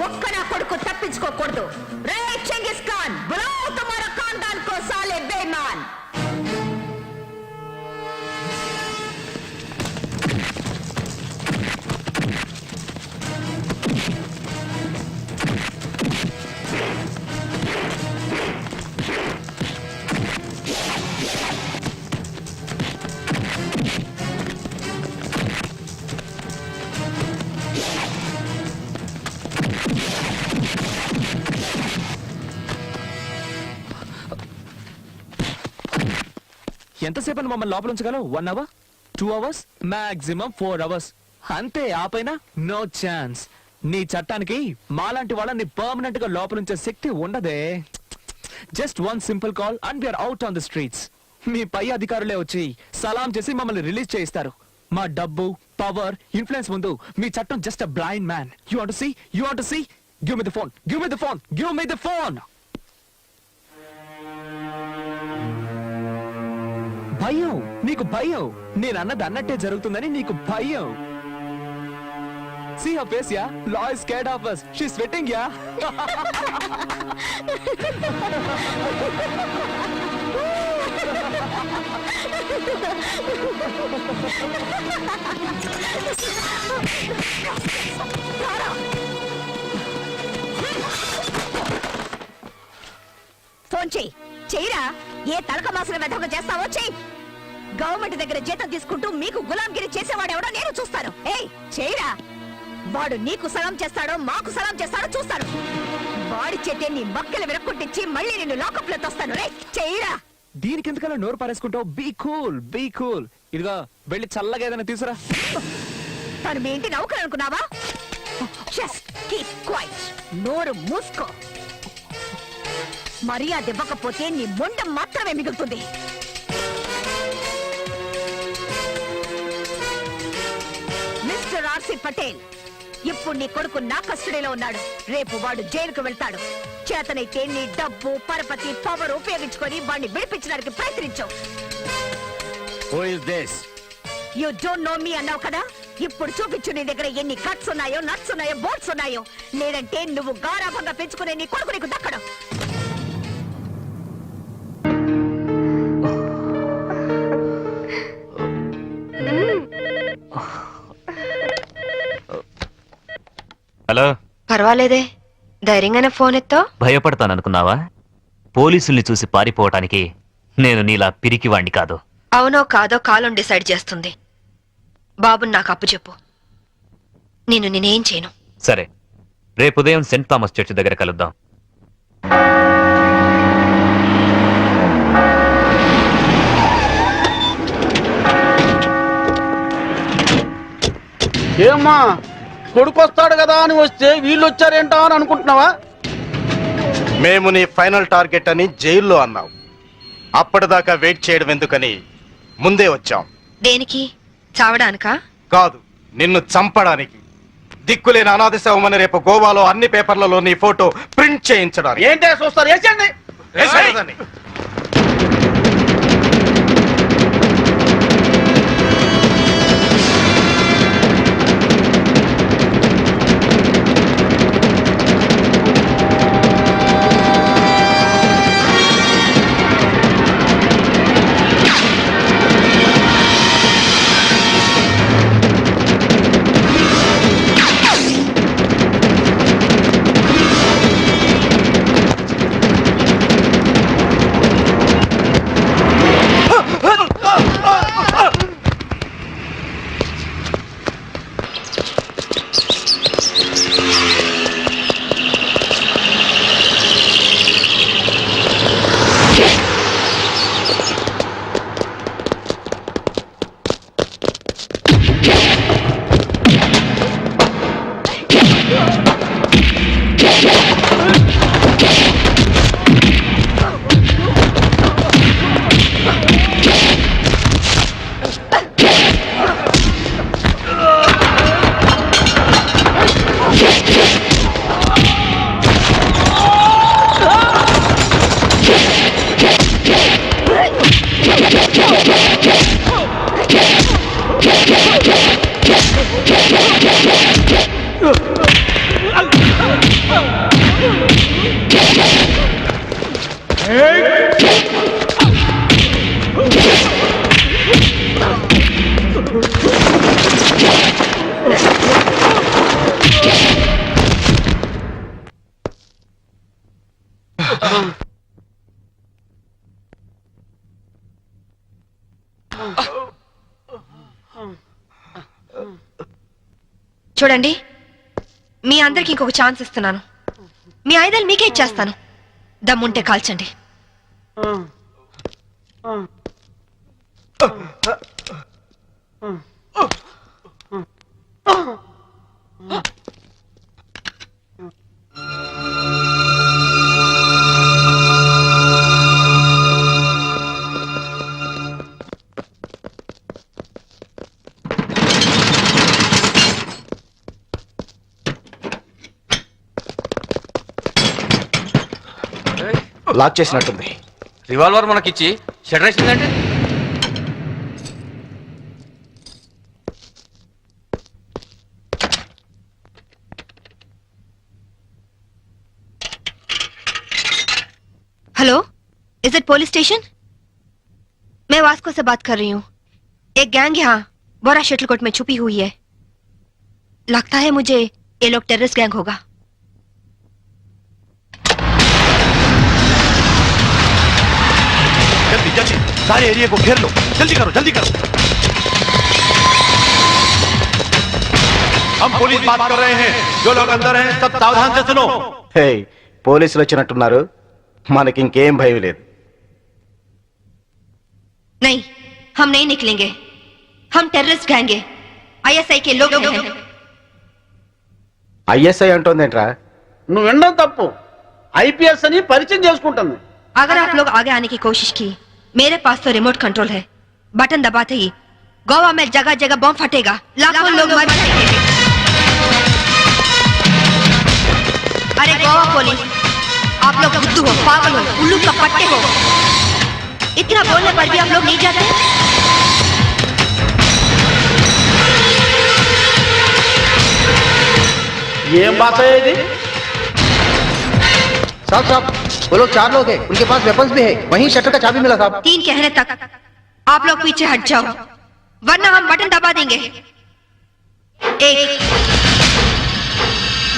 ఒక్క నా కొడుకు తప్పించుకోకూడదు. రే చెంగిస్ ఖాన్, బులాओ तुम्हारा खानदान को साले बेईमान. ఎంతసేపు మమ్మల్ని లోపల ఉంచగలవు? 1 hour, 2 hours, మాక్సిమం 4 hours. అంతే, ఆపైనా నో ఛాన్స్. నీ చట్టానికి మాలాంటి వాళ్ళని పర్మనెంట్ గా లోపల ఉంచే శక్తి ఉండదే. Just 1 simple call and we're out on the streets. మీ పై అధికారులే వచ్చి సలాం చేసి మమ్మల్ని రిలీజ్ చేయిస్తారు. మా డబ్బు, పవర్, ఇన్ఫ్లుయెన్స్ ముందు మీ చట్టం just a blind man. You want to see? You want to see? Give me the phone, give me the phone, give me the phone. భయం, నీకు భయం. నేను అన్నది అన్నట్టే జరుగుతుందని నీకు భయం. See her face, yeah? Law is scared of us. She's sweating, yeah? Phone చెయ్యిరా. ఏ తలక మాసిన వెధవగా చేస్తావో చెయ్యి. గవర్నమెంట్ దగ్గర జీతం తీసుకుంటూ మీకు గులాంగిరి చేసేవాడెవడో నేను చూస్తాను. చెయ్యిరా. వాడు నీకు సలాం చేస్తాడో మాకు సలాం చేస్తాడో చూస్తాను. వాడి చేతే నీ మక్కలు విరక్కొట్టించి మళ్ళీ నిన్ను లాకప్ లో తోస్తాను. రే చెయ్యిరా. దీనికి ఎందుకలా నోరు పారేసుకుంటావు? Be cool, be cool. ఇదిగో వెళ్ళి చల్లగా ఏదైనా తీసురా. తను మీ ఇంటి నౌకరు అనుకున్నావా? Just keep quiet. నోరు మూసుకో. మర్యాద ఇవ్వకపోతే నీ మొండం మాత్రమే మిగులుతుంది. మిస్టర్ ఆర్సి పటేల్, ఇప్పుడు నీ కొడుకు నా కస్టడీలో ఉన్నాడు. రేపు వాడు జైలుకు వెళ్తాడు. చేతనైతే నీ డబ్బు, పరపతి, పవర్ ఉపయోగించుకొని వాడిని విడిపించడానికి ప్రయత్నించావు. Who is this? You don't know me అన్నావు కదా. ఇప్పుడు చూపించు నీ దగ్గర ఎన్ని కట్స్ ఉన్నాయో, నట్స్ ఉన్నాయో, బోట్స్ ఉన్నాయో. లేదంటే నువ్వు గారాభంగా పెంచుకునే నీ కొడుకు నీకు దక్కడం. హలో. పర్వాలేదే, ధైర్యంగానే ఫోన్ ఎత్తో. భయపడతాననుకున్నావా? పోలీసుల్ని చూసి పారిపోవటానికి నేను నీలా పిరికివాణ్ణి కాదు. అవునో కాదో కాలం డిసైడ్ చేస్తుంది. బాబుని నాకు అప్పు చెప్పు, నేనేం చేయను. సరే, రేపు ఉదయం సెంట్ థామస్ చర్చ్ దగ్గర కలుద్దాం. ఏమ్మా, కొడుకు వస్తాడు కదా అని వస్తే వీళ్ళు వచ్చారేంటా అని అనుకుంటున్నావా? మేము నీ ఫైనల్ టార్గెట్ అని జైల్లో అన్నావు. అప్పటిదాకా వెయిట్ చేయడం ఎందుకని ముందే వచ్చాం. దేనికి? చావడానికా? కాదు, నిన్ను చంపడానికి. దిక్కులేని అనాథ శవమని రేపు గోవాలో అన్ని పేపర్లలో నీ ఫోటో ప్రింట్ చేయించడానికి. ఏంటే చూస్తారు? వేసేయండి. వేసేయ్. చూడండి, మీ అందరికి ఇంకొక ఛాన్స్ ఇస్తున్నాను. మీ ఆయుధాలు మీకే ఇచ్చేస్తాను. దమ్ముంటే కాల్చండి. లాక్ చేసినట్టుంది. రివాల్వర్ మనకిచ్చి షటర్ వేసిందంటే hello, is it police station? मैं वास्को से बात कर रही हूँ. एक गैंग यहाँ बोरा शटलकोट में छुपी हुई है. लगता है मुझे ये लोग टेररिस्ट गैंग होगा. जल्दी जल्दी सारे एरिया को घेर लो. जल्दी करो, जल्दी करो. हम पुलिस बात कर रहे हैं. जो लोग अंदर हैं सब सावधान से सुनो. हे, పోలీసులు వచ్చినట్టున్నారు. మనకి ఇంకేం భయం లేదు. नहीं, हम नहीं निकलेंगे. हम टेररिस्ट गैंग हैं. ISI के लोग हैं. ఐఎస్ఐ అంటోందేంట్రా? నువ్వు వినడం తప్పు. IPS అని పరిచయం చేసుకుంటుంది. अगर आप लोग आगे आने की कोशिश की, मेरे पास तो रिमोट कंट्रोल है. बटन दबाते ही गोवा में जगह जगह बम फटेगा. लाखों लोग मर जाएंगे. अरे गोवा पुलिस, आप लोग बुद्धू हो, पागल हो, उल्लू का पट्टे हो. इतना बोलने पर भी आप लोग नहीं जाते. ఏం బాత ఇది? साहब साहब, वो लोग 4 लोग हैं. उनके पास वेपन्स भी है. वहीं शटर का चाबी मिला साहब. 3 कहने तक आप लोग पीछे हट जाओ, वरना हम बटन दबा देंगे. 1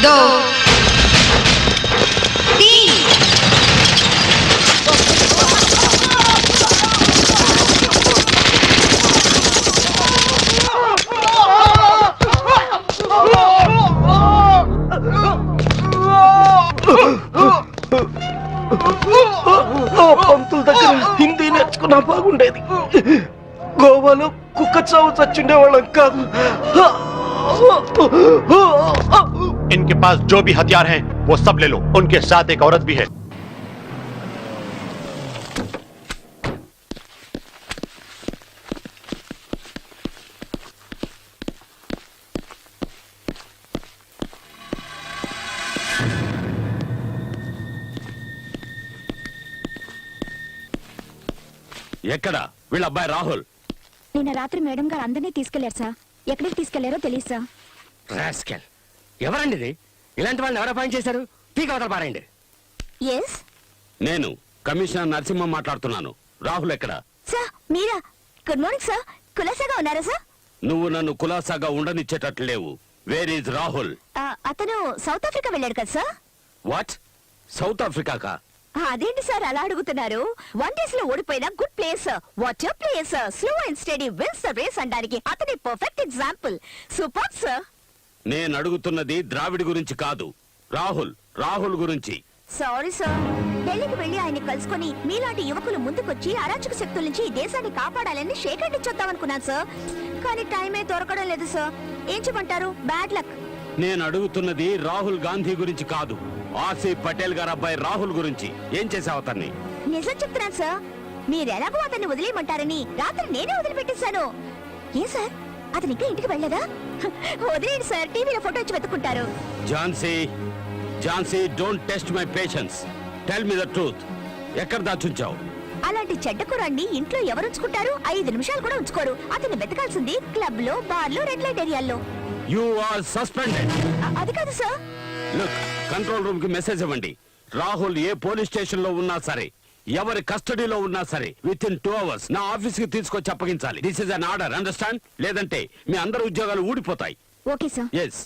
2 3 పంతుల దగ్గర హిందీ నేర్చుకున్నా బాగుండేది. గోవాలో కుక్క చావు చచ్చుండేవాళ్ళం కాదు. इनके पास जो भी हथियार हैं वो सब ले लो. उनके साथ एक औरत भी है. ఎక్కడ వీళ్ళ అబ్బాయి రాహుల్? నిన్న రాత్రి మేడం గారు అందరినీ తీసుకెళ్లారు సార్. ఎక్కడికి తీసుకెళ్లారో తెలియదు సార్. రాస్కెల్. ఎవరండి ఇది? ఇలాంటి వాళ్ళని ఎవరు అపాయింట్ చేశారు? పీక అవతల పారండి. ఎస్ నేను కమిషనర్ నరసింహ మాట్లాడుతున్నాను. రాహుల్ ఎక్కడ? సార్ మీరా? Good morning sir. కులాసాగా ఉన్నారా సార్? నువ్వు నన్ను కులాసాగా ఉండనిచ్చేటట్లు లేవు. Where is Rahul? అతను సౌత్ ఆఫ్రికా వెళ్ళాడు కదా సార్. వాట్? సౌత్ ఆఫ్రికాకా? అదేంటి సార్ అలా అడుగుతున్నారు? 1 days లో ఓడిపోయిన good place, water place, slow and steady wins the race అనడానికి అతని పర్ఫెక్ట్ ఎగ్జాంపుల్. Super sir. నేను అడుగుతున్నది ద్రావిడ్ గురించి కాదు, రాహుల్ గురించి. Sorry sir. ఢిల్లీకి వెళ్లి ఆయన్ని కలుసుకొని మీలాంటి యువకులు ముందుకొచ్చి అరాచక శక్తుల నుంచి ఈ దేశాన్ని కాపాడాలని షేక్ హ్యాండ్ ఇచ్చొద్దామనుకున్నాను సార్. కానీ టైమే దొరకడం లేదు సార్. ఏం చెప్పంటారు? Bad luck. నేను అడుగుతున్నది రాహుల్ గాంధీ గురించి కాదు, ఆసిఫ్ పటేల్ గారు అబ్బాయి రాహుల్ గురించి. ఏం చేసావు అతన్ని? నిజం చెప్తున్నాను సార్. మీరెలాగో అతన్ని వదిలేయమంటారని రాత్రి నేనే వదిలిపెట్టేశాను. ఏ సార్ అతను ఇంకా ఇంటికి వెళ్ళదా? వదిలేండి సార్, టీవీలో ఫోటో వచ్చి వెతుక్కుంటారు. Jhansi don't test my patience. Tell me the truth. ఎక్కడ దాచుంచావు? అలాంటి చెడ్డ కురాన్ని ఇంట్లో ఎవరు ఉంచుకుంటారు? 5 నిమిషాలు కూడా ఉంచుకోరు. అతన్ని వెతకాల్సింది క్లబ్ లో, బార్ లో, రెడ్ లైట్ ఏరియాల్లో. You are suspended. అది కాదు సార్. లుక్, కంట్రోల్ రూమ్ కి మెసేజ్ ఇవ్వండి. రాహుల్ ఏ పోలీస్ స్టేషన్ లో ఉన్నా సరే, ఎవరి కస్టడీలో ఉన్నా సరే, విత్ ఇన్ 2 hours నా ఆఫీస్ కి తీసుకొచ్చి అప్పగించాలి. This is an order, understand? లేదంటే మీ అందరి ఉద్యోగాలు ఊడిపోతాయి. Okay sir. Yes.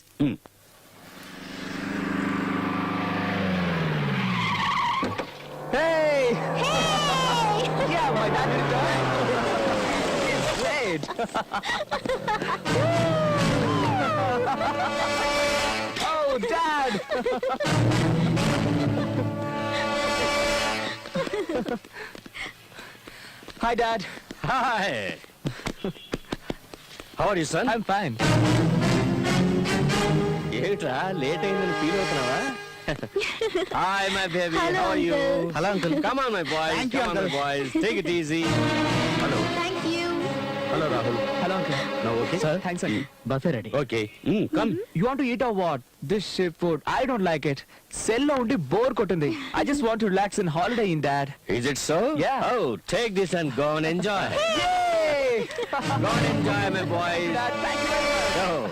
Oh, Dad! Hi, Dad. Hi. How are you, son? I'm fine. ఏమిట్రా లేట్ అయిందని feel అవుతున్నావా? Hi, my baby. Hello, How are you? uncle. Hello, uncle. Come on, my boys. Thank you, Come on, my uncle. boys. Take it easy. Hello. Thank you. Hello, Rahul. Hello, uncle. Now, okay? Sir, thanks, uncle. Buffet ready. Okay. Come. You want to eat or what? This ship food. I don't like it. Cell lo undi bore kotundi. I just want to relax and holiday in Dad. Is it so? Yeah. Oh, take this and go and enjoy. Yay! Go and enjoy, my boys. Dad, thank you very much. Oh.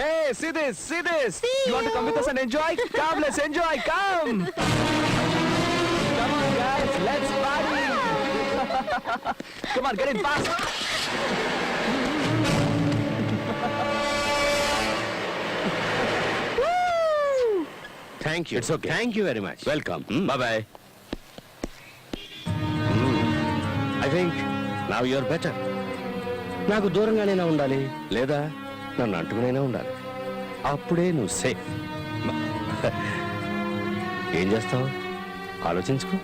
Hey, see this, see this. You want to come with us and enjoy? Come, let's enjoy, come. Come on, guys, let's party. Come on, get in fast. Thank you. It's okay. Thank you very much. Welcome. Bye-bye. I think now you're better. నాకు దూరంగానైనా ఉండాలి, లేదా నన్ను అంటుకునైనా ఉండాలి. అప్పుడే నువ్వు safe. ఏం చేస్తావు? ఆలోచించుకో.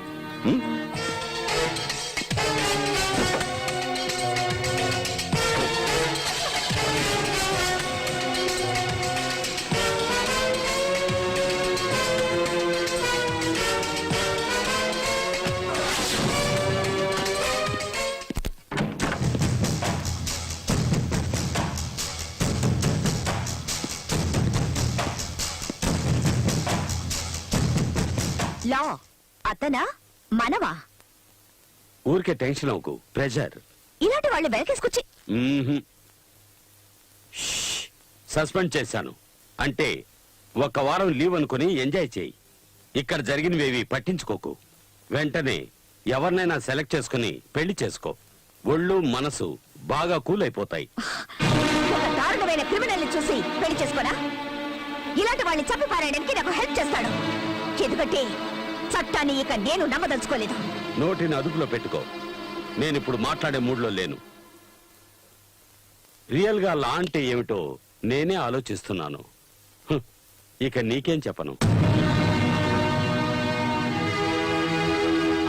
లా అతనా మనవా? ఊరికే టెన్షన్ అవ్వకు. ప్రెషర్. ఇలాంటి వాళ్ళు వెనకేసుకొచ్చి సస్పెండ్ చేశాను. అంటే 1 వారం లీవ్ అనుకుని ఎంజాయ్ చేయి. ఇక్కడ జరిగినవేవి పట్టించుకోకు. వెంటనే ఎవరినైనా సెలెక్ట్ చేసుకుని పెళ్లి చేసుకో. ఒళ్ళు మనసు బాగా కూల్ అయిపోతాయి. ఒక దారుణమైన క్రిమినల్ చూసి పెళ్లి చేసుకోరా? ఇలాంటి వాళ్ళని చంపి పారేయడానికి నాకు హెల్ప్ చేస్తాడు. ఎందుకంటే చట్టాన్ని ఇక నేను నమ్మదలుచుకోలేదు. నోటిని అదుపులో పెట్టుకో. నేనిప్పుడు మాట్లాడే మూడ్లో లేను. రియల్ గా లా అంటే ఏమిటో నేనే ఆలోచిస్తున్నాను. ఇక నీకేం చెప్పను.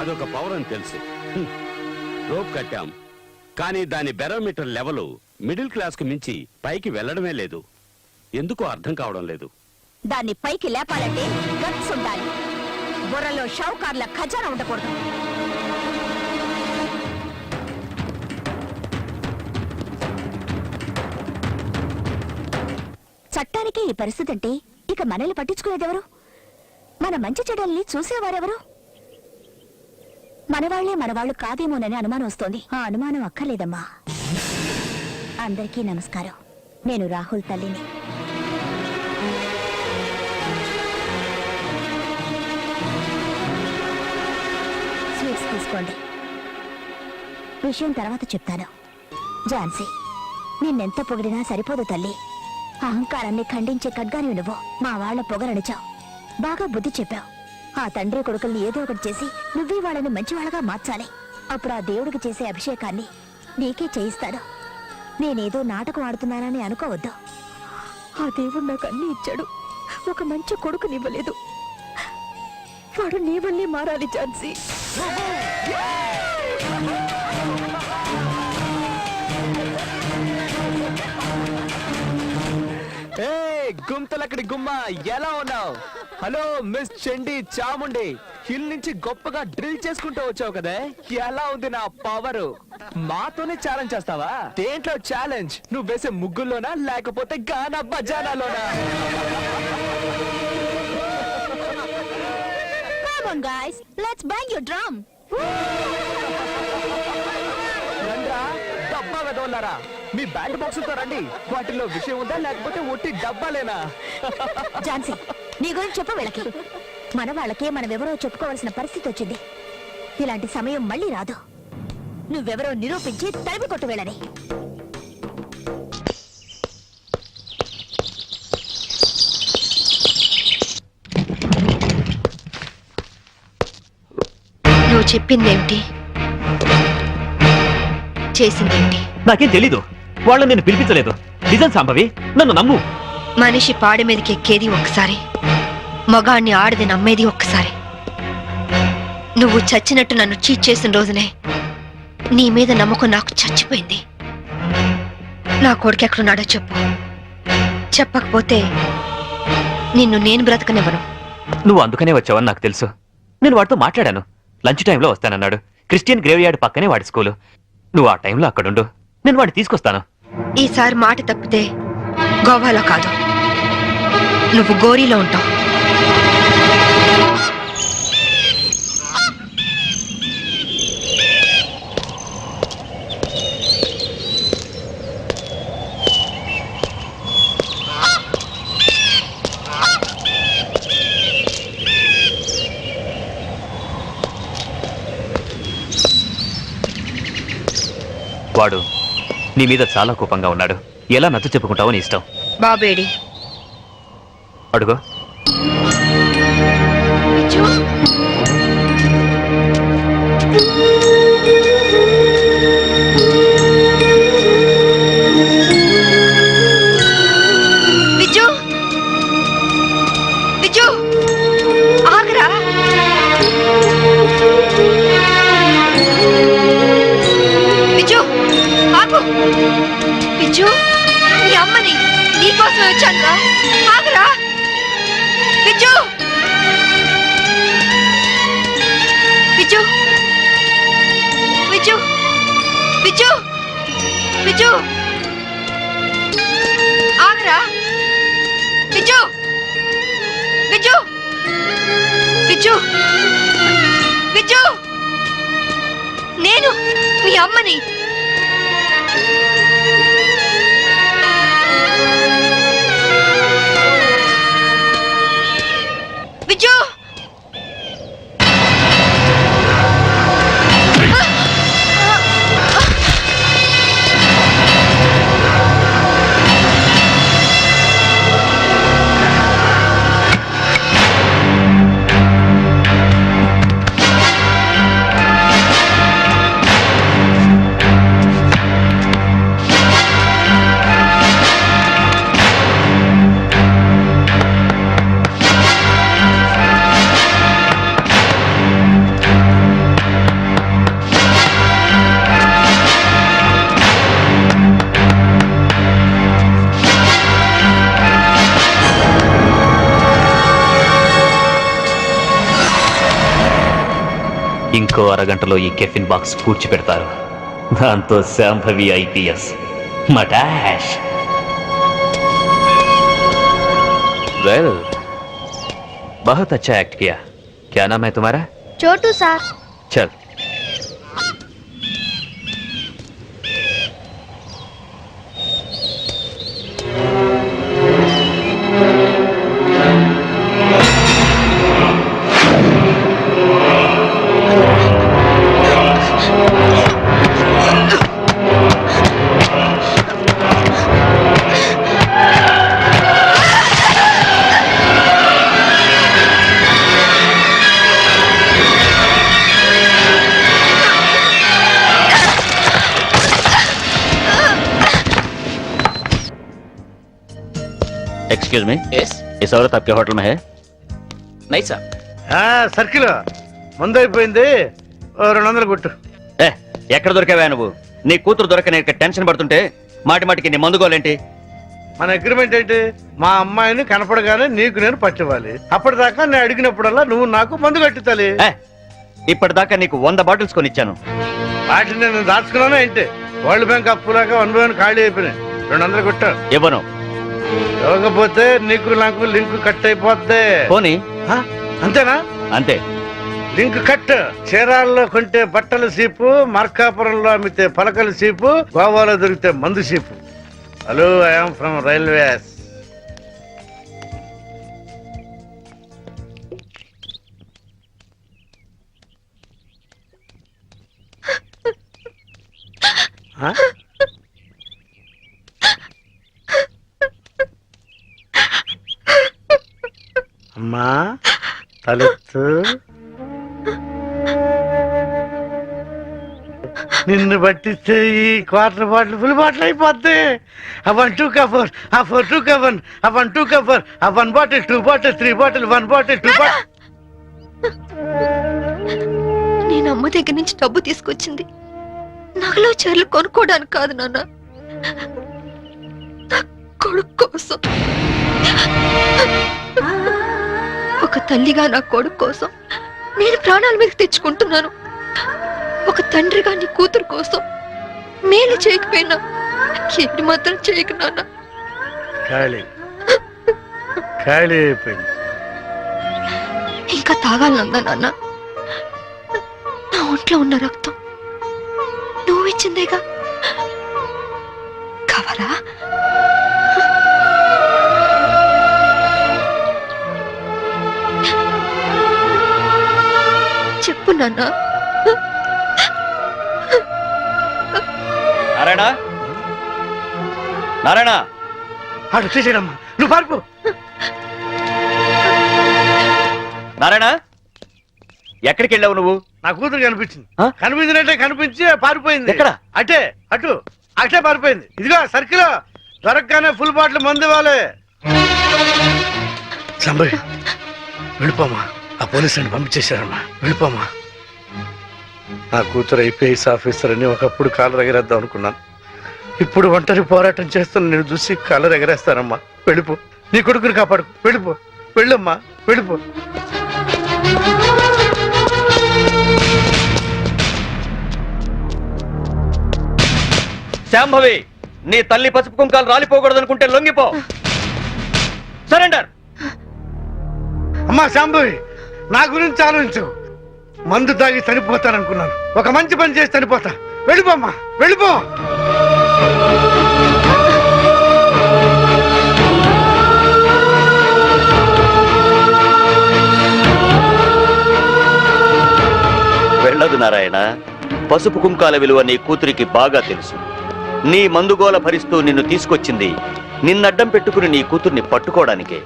అదొక పవర్ అని తెలుసు. రోప్ కట్టాం, కానీ దాని బెరోమీటర్ లెవెల్ మిడిల్ క్లాస్ కు మించి పైకి వెళ్లడమే లేదు. ఎందుకో అర్థం కావడం లేదు. దాన్ని పైకి లేపాలంటే గట్స్ ఉండాలి. బుర్రలో షావుకార్ల ఖజానా ఉండకూడదు. చట్టానికి ఈ పరిస్థితి అంటే ఇక మనల్ని పట్టించుకునేదెవరు? మన మంచి చెడ్డల్ని చూసేవారెవరు? మనవాళ్లే మనవాళ్లు కాదేమోనని అనుమానం వస్తోంది. ఆ అనుమానం అక్కర్లేదమ్మా. అందరికీ నమస్కారం. నేను రాహుల్ తల్లిని. స్వీట్స్ తీసుకోండి. విషయం తర్వాత చెప్తాను. ఝాన్సీ, నిన్నెంత పొగిడినా సరిపోదు తల్లి. అహంకారాన్ని ఖండించే ఖడ్గాని నువ్వు. మా వాళ్ల పొగరనిచావు, బాగా బుద్ధి చెప్పావు. ఆ తండ్రి కొడుకుల్ని ఏదో ఒకటి చేసి నువ్వే వాళ్ళని మంచివాళ్ళగా మార్చాలి. అప్పుడు ఆ దేవుడికి చేసే అభిషేకాన్ని నీకే చేయిస్తాడు. నేనేదో నాటకం ఆడుతున్నానని అనుకోవద్దు. ఆ దేవుడు నాకు అన్ని ఇచ్చాడు, ఒక మంచి కొడుకునివ్వలేదు. వాడు నీ వల్లే మారాలి ఝాన్సీ. గుంతలక్కడి గుమ్మ, ఎలా ఉన్నావు? హలో మిస్ చండి చాముండి, హిల్ నుంచి గొప్పగా డ్రిల్ చేసుకుంటూ వచ్చావు కదా, ఎలా ఉంది నా పవర్? మాతోనే ఛాలెంజ్ చేస్తావా? దేంట్లో ఛాలెంజ్? నువ్వు వేసే ముగ్గుల్లోనా లేకపోతే గానా బజానాలోనా? Come on guys, let's bang your drum. రండ్రా డబ్బా వెదవల్లారా, మీ బ్యాండ్ బాక్సులతో రండి. వాటిల్లో విషయం ఉందా లేకపోతే ఒట్టి డబ్బాలేనా? ఝాన్సీ, నీ గురించి చెప్పు వీళ్ళకి. మన వాళ్ళకే మనమెవరో చెప్పుకోవాల్సిన పరిస్థితి వచ్చింది. ఇలాంటి సమయం మళ్ళీ రాదు. నువ్వెవరో నిరూపించి తరిమి కొట్టు వెళ్ళని. నువ్వు చెప్పిందేమిటి, చేసిందేమిటి? నాకేం తెలీదు. వాళ్ళు నేను పిలిపించలేదు. నిజం సంభవి, నన్ను నమ్ము. మనిషి పాడి మీదకి ఎక్కేది ఒక్కసారి, మగాణ్ణి ఆడది నమ్మేది ఒక్కసారి. నువ్వు చచ్చినట్టు నన్ను చీట్ చేసిన రోజునే నీ మీద నమ్మకం నాకు చచ్చిపోయింది. నా కొడుకు ఎక్కడున్నాడో చెప్పు. చెప్పకపోతే నిన్ను నేను బ్రతకనివ్వను. నువ్వు అందుకనే వచ్చావని నాకు తెలుసు. నేను వాడితో మాట్లాడాను. లంచ్ టైంలో వస్తానన్నాడు. క్రిస్టియన్ గ్రేవ్ యార్డ్ పక్కనే వాడి స్కూలు. నువ్వు ఆ టైంలో అక్కడుండు, నేను వాడిని తీసుకొస్తాను. ఈసారి మాట తప్పితే గోవాలో కాదు, నువ్వు గోరీలో ఉంటావు. వాడు నీ మీద చాలా కోపంగా ఉన్నాడు. ఎలా నచ్చ చెప్పుకుంటావో నీ ఇష్టం. బాబేడి అడుగో. విజు, విజు ఆగరా. విజు ఆగు. విజు, నీ అమ్మని నీకోసమే వచ్చానురా. ఆగరా విజు. విజు, విజు, విజు, విజు ఆగరా. విజు, విజు, విజు, విజు, నేను మీ అమ్మని. విజు, ఇంకో అరగంటలో ఈ కెఫిన్ బాక్స్ పూడ్చిపెడతారు. దాంతో శాంభవి ఐపీఎస్ మటాష్. वेल बहुत अच्छा एक्ट किया. क्या नाम है तुम्हारा? చోటు సార్. चल. एक्सक्यूज मी, यस, इस औरत आपके होटल में है? नहीं साहब. సర్కిల్ మందు అయిపోయింది, 200 కొట్టు. ఎక్కడ దొరికావా నువ్వు? నీ కూతురు దొరకని టెన్షన్ పడుతుంటే మాటి మాటికి నీ మందుగోలేంటి? మన అగ్రిమెంట్ ఏంటి? మా అమ్మాయిని కనపడగానే నీకు నేను పట్టివ్వాలి. అప్పటిదాకా నేను అడిగినప్పుడల్లా నువ్వు నాకు మందు కట్టించాలి. ఇప్పటిదాకా నీకు 100 బాటిల్స్ కొనిచ్చాను. వాటిని నేను దాచుకున్నాను ఏంటి? వరల్డ్ బ్యాంక్ అప్పులాగా 1 by 1 ఖాళీ అయిపోయినాయి. 200 కొట్టాను. ఇవ్వను. ఇవ్వకపోతే నీకు నాకు లింక్ కట్ అయిపోద్ది. పోనీ. అంతేనా? అంతే. Link cut. చీరాల్లో కొంటే బట్టల సీపు, మార్కాపురంలో అమ్మితే పలకల సీపు, గోవాలో దొరికితే మందు cheap. Hello, I'm from railways. అమ్మా తలెత్తు. నిన్ను పట్టిస్తే ఈ క్వార్టర్ బాటిల్ ఫుల్ బాటిల్ అయిపోద్ది. అవన్ 2 కవర్, ఆ 4 2 కవర్, అవన్ 2 కవర్, ఆ 1 bottle 2 bottle 3 bottle 1 bottle 2 bottle. నేను అమ్మ దగ్గర నుంచి డబ్బు తీసుకొచ్చింది నగలు చీరలు కొనుక్కోవడానికి కాదు నాన్న, నా కొడుకు కోసం. ఒక తల్లిగా నా కొడుకు కోసం నేను ప్రాణాల మీద తెచ్చుకుంటున్నాను. ఒక తండ్రిగా నీ కూతురు కోసం మేలు చేయకపోయినా ఏడు మాత్రం చేయకు నాన్న. ఖాళీ ఖాళీ అయిపోయింది. ఇంకా తాగాలనుందా నాన్న? నా ఒంట్లో ఉన్న రక్తం నువ్వు ఇచ్చిందేగా, కావాలా? చెప్పు నాన్న. నారాయణ, నారాయణ, అటు చేసేయమ్మా, నువ్వు పారిపో. నారాయణ, ఎక్కడికి వెళ్ళావు నువ్వు? నా కూతురు కనిపించింది. కనిపించినట్టే కనిపించి పారిపోయింది. ఎక్కడ? అటే అటు అటే పారిపోయింది. ఇదిగో సర్కిల్ దొరకగానే ఫుల్ బాటిల్ మందు ఇవ్వాలి. సంభవి వెళ్ళిపోమా, ఆ పోలీసుని పంపించేశారమ్మా, వెళ్ళిపోమా. నా కూతురు ఐపీఎస్ ఆఫీసర్ అని ఒకప్పుడు కాలర్ ఎగరేద్దాం అనుకున్నాను. ఇప్పుడు ఒంటరి పోరాటం చేస్తున్న నేను చూసి కాలర్ ఎగరేస్తానమ్మా. వెళ్ళిపో, నీ కొడుకుని కాపాడు. వెళ్ళిపో, వెళ్ళమ్మా, వెళ్ళిపో. శాంభవి, నీ తల్లి పసుపు కుంకాలు రాలిపోకూడదనుకుంటే లొంగిపో. సరెండర్. అమ్మా శాంభవి, నా గురించి ఆలోచించు. మందు తాగి చనిపోతాననుకున్నాను, ఒక మంచి పని చేసి చనిపోతా. వెళ్ళిపోమ్మా, వెళ్ళిపో. వెళ్ళదు నారాయణ. పసుపు కుంకాల విలువ నీ కూతురికి బాగా తెలుసు. నీ మందుగోల భరిస్తూ నిన్ను తీసుకొచ్చింది నిన్నడ్డం పెట్టుకుని నీ కూతుర్ని పట్టుకోవడానికే.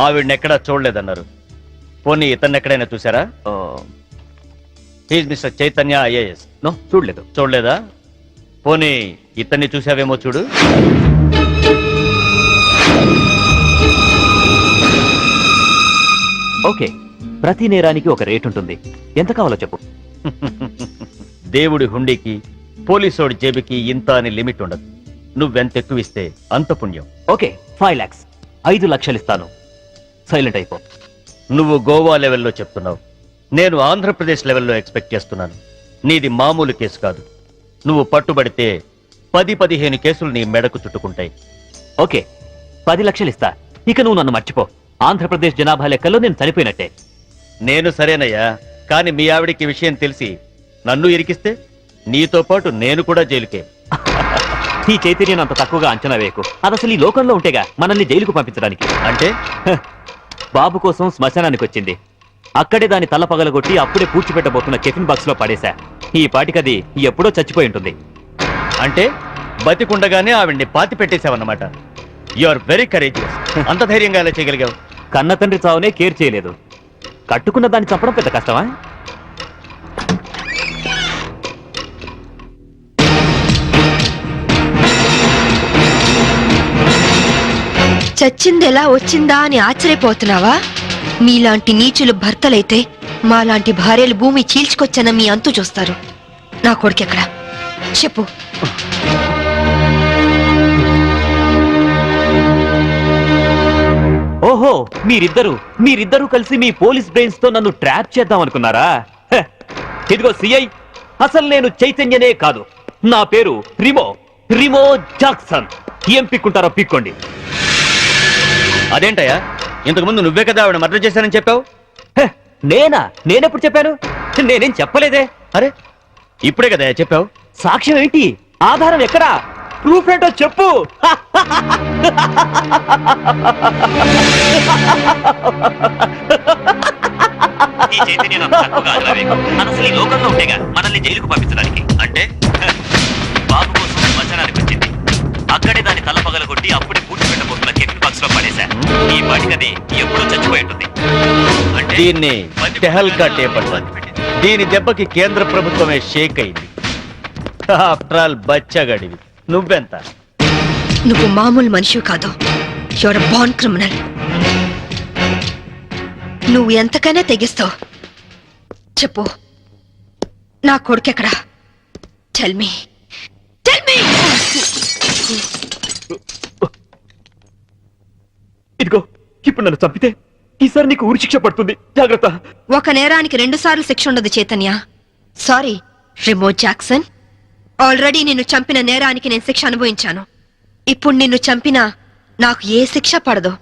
ఆవిడనెక్కడా చూడలేదన్నారు. పోనీ ఇతన్ని ఎక్కడైనా చూసారా? He's mister Chaitanya IAS. No, చూడలేదు. చూడలేదా? పోనీ ఇతన్ని చూసావేమో చూడు. ఓకే, ప్రతి నేరానికి ఒక రేట్ ఉంటుంది. ఎంత కావాలో చెప్పు. దేవుడి హుండీకి, పోలీసోడి జేబుకి ఇంత అని లిమిట్ ఉండదు. నువ్వెంత ఎక్కువ ఇస్తే అంత పుణ్యం. ఓకే, 5 lakhs, 5 లక్షలు ఇస్తాను. సైలెంట్ అయిపో. నువ్వు గోవా లెవెల్లో చెప్తున్నావు, నేను ఆంధ్రప్రదేశ్ లెవెల్లో ఎక్స్పెక్ట్ చేస్తున్నాను. నీది మామూలు కేసు కాదు. నువ్వు పట్టుబడితే 10-15 కేసులు నీ మెడకు చుట్టుకుంటాయి. ఓకే, 10 లక్షలు ఇస్తా. ఇక నువ్వు నన్ను మర్చిపో. ఆంధ్రప్రదేశ్ జనాభా లెక్కల్లో నేను చనిపోయినట్టే. నేను సరేనయ్యా, కానీ మీ ఆవిడికి విషయం తెలిసి నన్ను ఇరికిస్తే నీతో పాటు నేను కూడా జైలుకే. ఈ చైతన్యం అంత తక్కువగా అంచనా వేయకు. అది అసలు ఈ లోకంలో ఉంటేగా మనల్ని జైలుకు పంపించడానికి. అంటే బాబు కోసం శ్మశానానికి వచ్చింది. అక్కడే దాని తల పగలగొట్టి అప్పుడే పూడ్చిపెట్టబోతున్న కెఫిన్ బాక్స్ లో పడేశా. ఈ పాటికది ఎప్పుడో చచ్చిపోయి ఉంటుంది. అంటే బతికుండగానే ఆవిడ్ని పాతి పెట్టేశావన్నమాట. You are very courageous. అంత ధైర్యంగా ఎలా చేయగలిగావు? కన్న తండ్రి చావునే కేర్ చేయలేదు. కట్టుకున్న దాన్ని చంపడం పెద్ద కష్టమా? చచ్చింది ఎలా వచ్చిందా అని ఆశ్చర్యపోతున్నావా? మీలాంటి నీచులు భర్తలైతే మాలాంటి భార్యలు భూమి చీల్చుకొచ్చన్న మీ అంతు చూస్తారు. నా కొడుకెక్కడ చెప్పు. ఓహో, మీరిద్దరూ కలిసి మీ పోలీస్ బ్రెయిన్స్ తో నన్ను ట్రాప్ చేద్దాం అనుకున్నారా? ఇదిగో సిఐ, అసలు నేను చైతన్యనే కాదు. నా పేరు రిమో జాక్సన్. ఏం పిక్కుంటారో పిక్కోండి. అదేంటయ్యా, ఇంతకుముందు నువ్వే కదా ఆవిడ మర్డర్ చేశానని చెప్పావు. నేనెప్పుడు చెప్పాను? నేనేం చెప్పలేదే. అరే, ఇప్పుడే కదా చెప్పావు. సాక్ష్యం ఏంటి? ఆధారం ఎక్కడా? ప్రూఫ్ ఏంటో చెప్పు. ఈ చైతన్యం అంత తక్కువగా అంచనా వేయకు. అది అసలు ఈ లోకంలో ఉంటేగా మనల్ని జైలుకు పంపించడానికి. అంటే బాబు కోసం శ్మశానానికి వచ్చింది. అక్కడే దాని తల పగలగొట్టి అప్పుడే పూడ్చిపెట్టబోతున్న కెఫిన్ బాక్స్ లో పడేశా. ఈ పాటికది ఎప్పుడో చచ్చిపోయి ఉంటుంది. అంటే దీన్ని టెహల్కా టేప్ అంటారు. దీని దెబ్బకి కేంద్ర ప్రభుత్వమే షేక్ అయింది. ఆఫ్టర్ ఆల్ బచ్చగడివి. నువ్వెంత? నువ్వు మామూలు మనిషి కాదు. Your born criminal. నువ్వు ఎంతకైనా తెగిస్తావు. చెప్పు, నా కొడుకెక్కడా? Tell me. ఇదిగో, ఇప్పుడు నన్ను చంపితే ఈసారి నీకు ఊరి శిక్ష పడుతుంది. జాగ్రత్త. ఒక నేరానికి 2 సార్లు శిక్ష ఉండదు Chaitanya. Sorry Remo Jackson. Already నిన్ను చంపిన నేరానికి నేను శిక్ష అనుభవించాను. ఇప్పుడు నిన్ను చంపినా నాకు ఏ శిక్ష పడదు.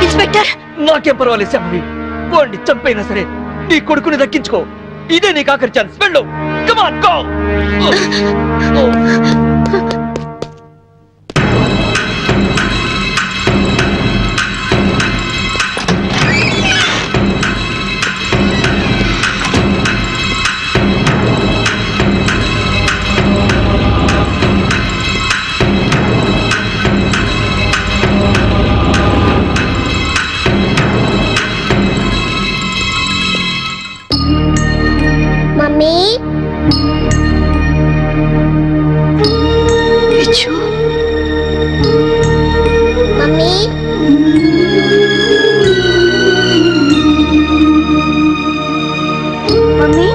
ఇన్స్పెక్టర్, నాకేం పర్వాలేదు శాంభవి. వాడిని చంపైనా సరే నీ కొడుకుని దక్కించుకో. ఇదే నీకు ఆఖరి ఛాన్స్. వెళ్ళు. Come on, go. Mummy, mummy, mummy,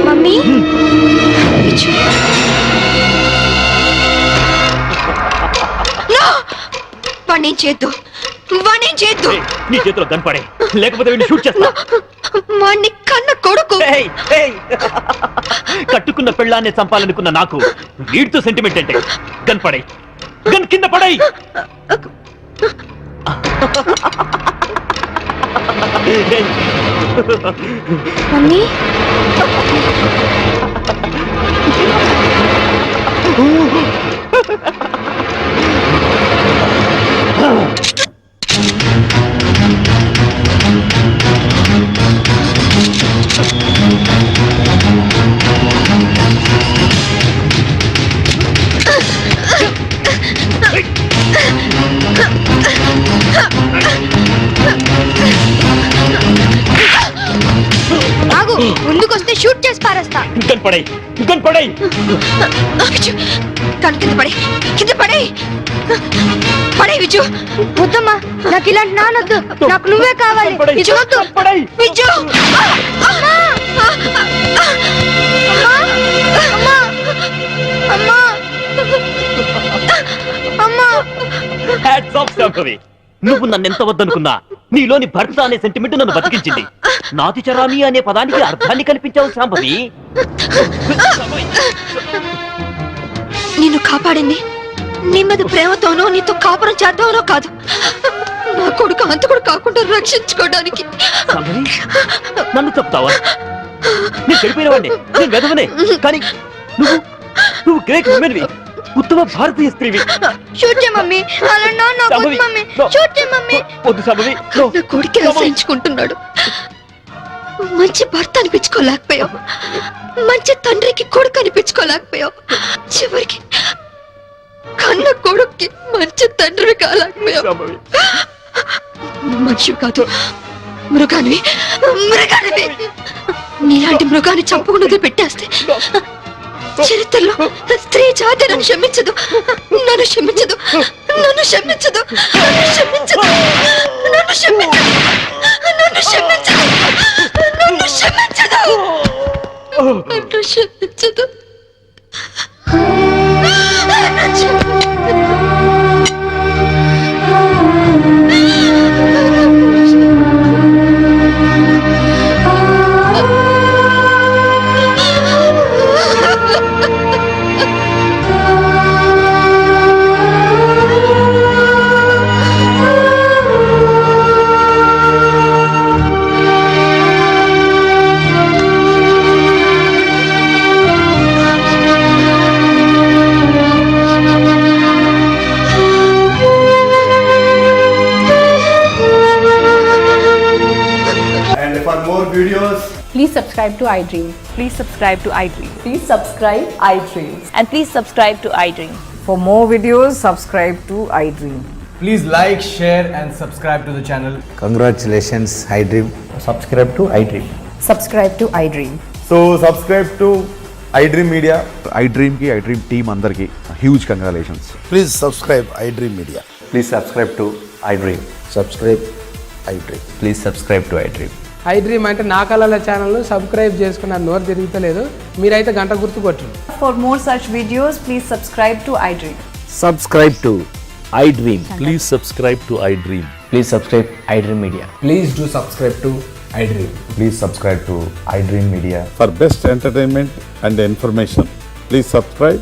mummy, వాణ్ణేం చేద్దు. నీ చేతిలో గన్ పడే, లేకపోతే వీడిని షూట్ చేస్తా. వాణ్ణి కన్న కొడుకు. కట్టుకున్న పెళ్ళాన్ని చంపాలనుకున్న నాకు వీడితో సెంటిమెంట్ అంటే. గన్ పడే, గన్ కింద పడై. మమ్మీ, ఆగు, ముందుకొస్తే షూట్ చేసి పారేస్తా. పడై తను కింద పడే, కింద పడే, పడే విజు. వద్దమ్మా, నాకు ఇలాంటి నానొద్దు, నాకు నువ్వే కావాలి. విజు వద్దు, విజు. అమ్మా, అమ్మా, అమ్మా, అమ్మా. Hats off Shambhavi. నువ్వు నన్ను ఎంత వద్దనుకున్నా నీలోని భర్త అనే సెంటిమెంట్ నన్ను బతికించింది. నాతి చరామి అనే పదానికి అర్థాన్ని కల్పించావు శాంభవి. నిన్ను కాపాడింది నీ మీద ప్రేమతోనో నీతో కాపురం చేద్దామనో కాదు, నా కొడుకు అంతకుడు కాకుండా రక్షించుకోవడానికి. శాంభవి, నన్ను చెప్తావా? నేను చెడిపోయిన వాడిని, నేను వెదవనే. కానీ నువ్వు గ్రేట్ ఉమెన్వి, ఉత్తమ భారతీయ స్త్రీవి. షూట్ చేయ మమ్మీ, అలా నా వద్దు మమ్మీ, షూట్ చేయ మమ్మీ. వద్దు శాంభవి. నా కొడుకు రక్షించుకుంటున్నాడు. మంచి భర్త అనిపించుకోలేకపోయావు, మంచి తండ్రికి కొడుకు అనిపించుకోలేకపోయావు, చివరికి కన్న కొడుక్కి మంచి తండ్రి కాలేకపోయావు. మనిషి కాదు, మృగానివి, మృగానివి. నీలాంటి మృగాన్ని చంపకుండా పెట్టేస్తే చరిత్రలో స్త్రీ జాతి నన్ను క్షమించదు, నన్ను క్షమించదు, నన్ను క్షమించదు, నన్ను క్షమించదు, నన్ను క్షమించదు, నన్ను క్షమించదు, నన్ను క్షమించదు, నన్ను క్షమించదు. Please subscribe to iDream. Please subscribe to iDream. Please subscribe iDream. And please subscribe to iDream. For more videos, subscribe to iDream. Please like, share and subscribe to the channel. Congratulations, iDream. Subscribe to iDream. Subscribe to iDream. So subscribe to iDream Media. iDream की iDream team अंदर की huge congratulations. Please subscribe iDream Media. Please subscribe to iDream. Subscribe iDream. Please subscribe to iDream. iDream అంటే నా కళల channel subscribe చేసుకున్న నోరు తిరుగుతలేదు, మీరైతే గంట గుర్తు కొట్టండి. For more such videos, please subscribe to iDream. Subscribe to iDream. Please subscribe to iDream. Please subscribe iDream Media. Please do subscribe to iDream. Please subscribe to iDream Media. For best entertainment and information, please subscribe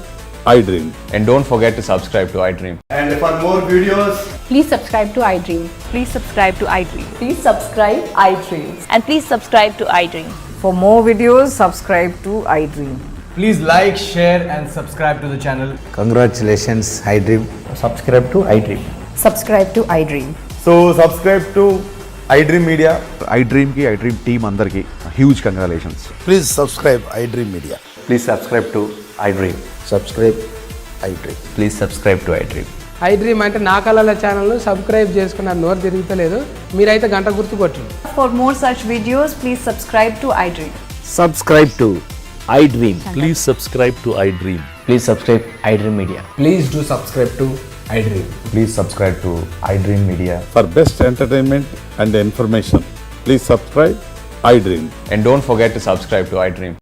iDream. And don't forget to subscribe to iDream. And for more videos, Please subscribe to iDream. Please subscribe to iDream. Please subscribe iDream. And please subscribe to iDream. For more videos, subscribe to iDream. please like, share and subscribe to the channel. Congratulations, iDream. Subscribe to iDream. Subscribe to iDream. So subscribe to iDream Media. iDream की iDream team अंदर की huge congratulations. Please subscribe iDream Media. Please subscribe to iDream. Subscribe iDream. Please subscribe to iDream. iDream అంటే నా కళల channel subscribe చేసుకున్న నోరు తిరుగుతలేదు, మీరైతే గంట గుర్తు కొట్టండి. For more such videos, please subscribe to iDream. Subscribe to iDream. Please subscribe to iDream. Please subscribe iDream Media. Please do subscribe to iDream. Please subscribe to iDream Media. For best entertainment and information, please subscribe iDream. And don't forget to subscribe to iDream.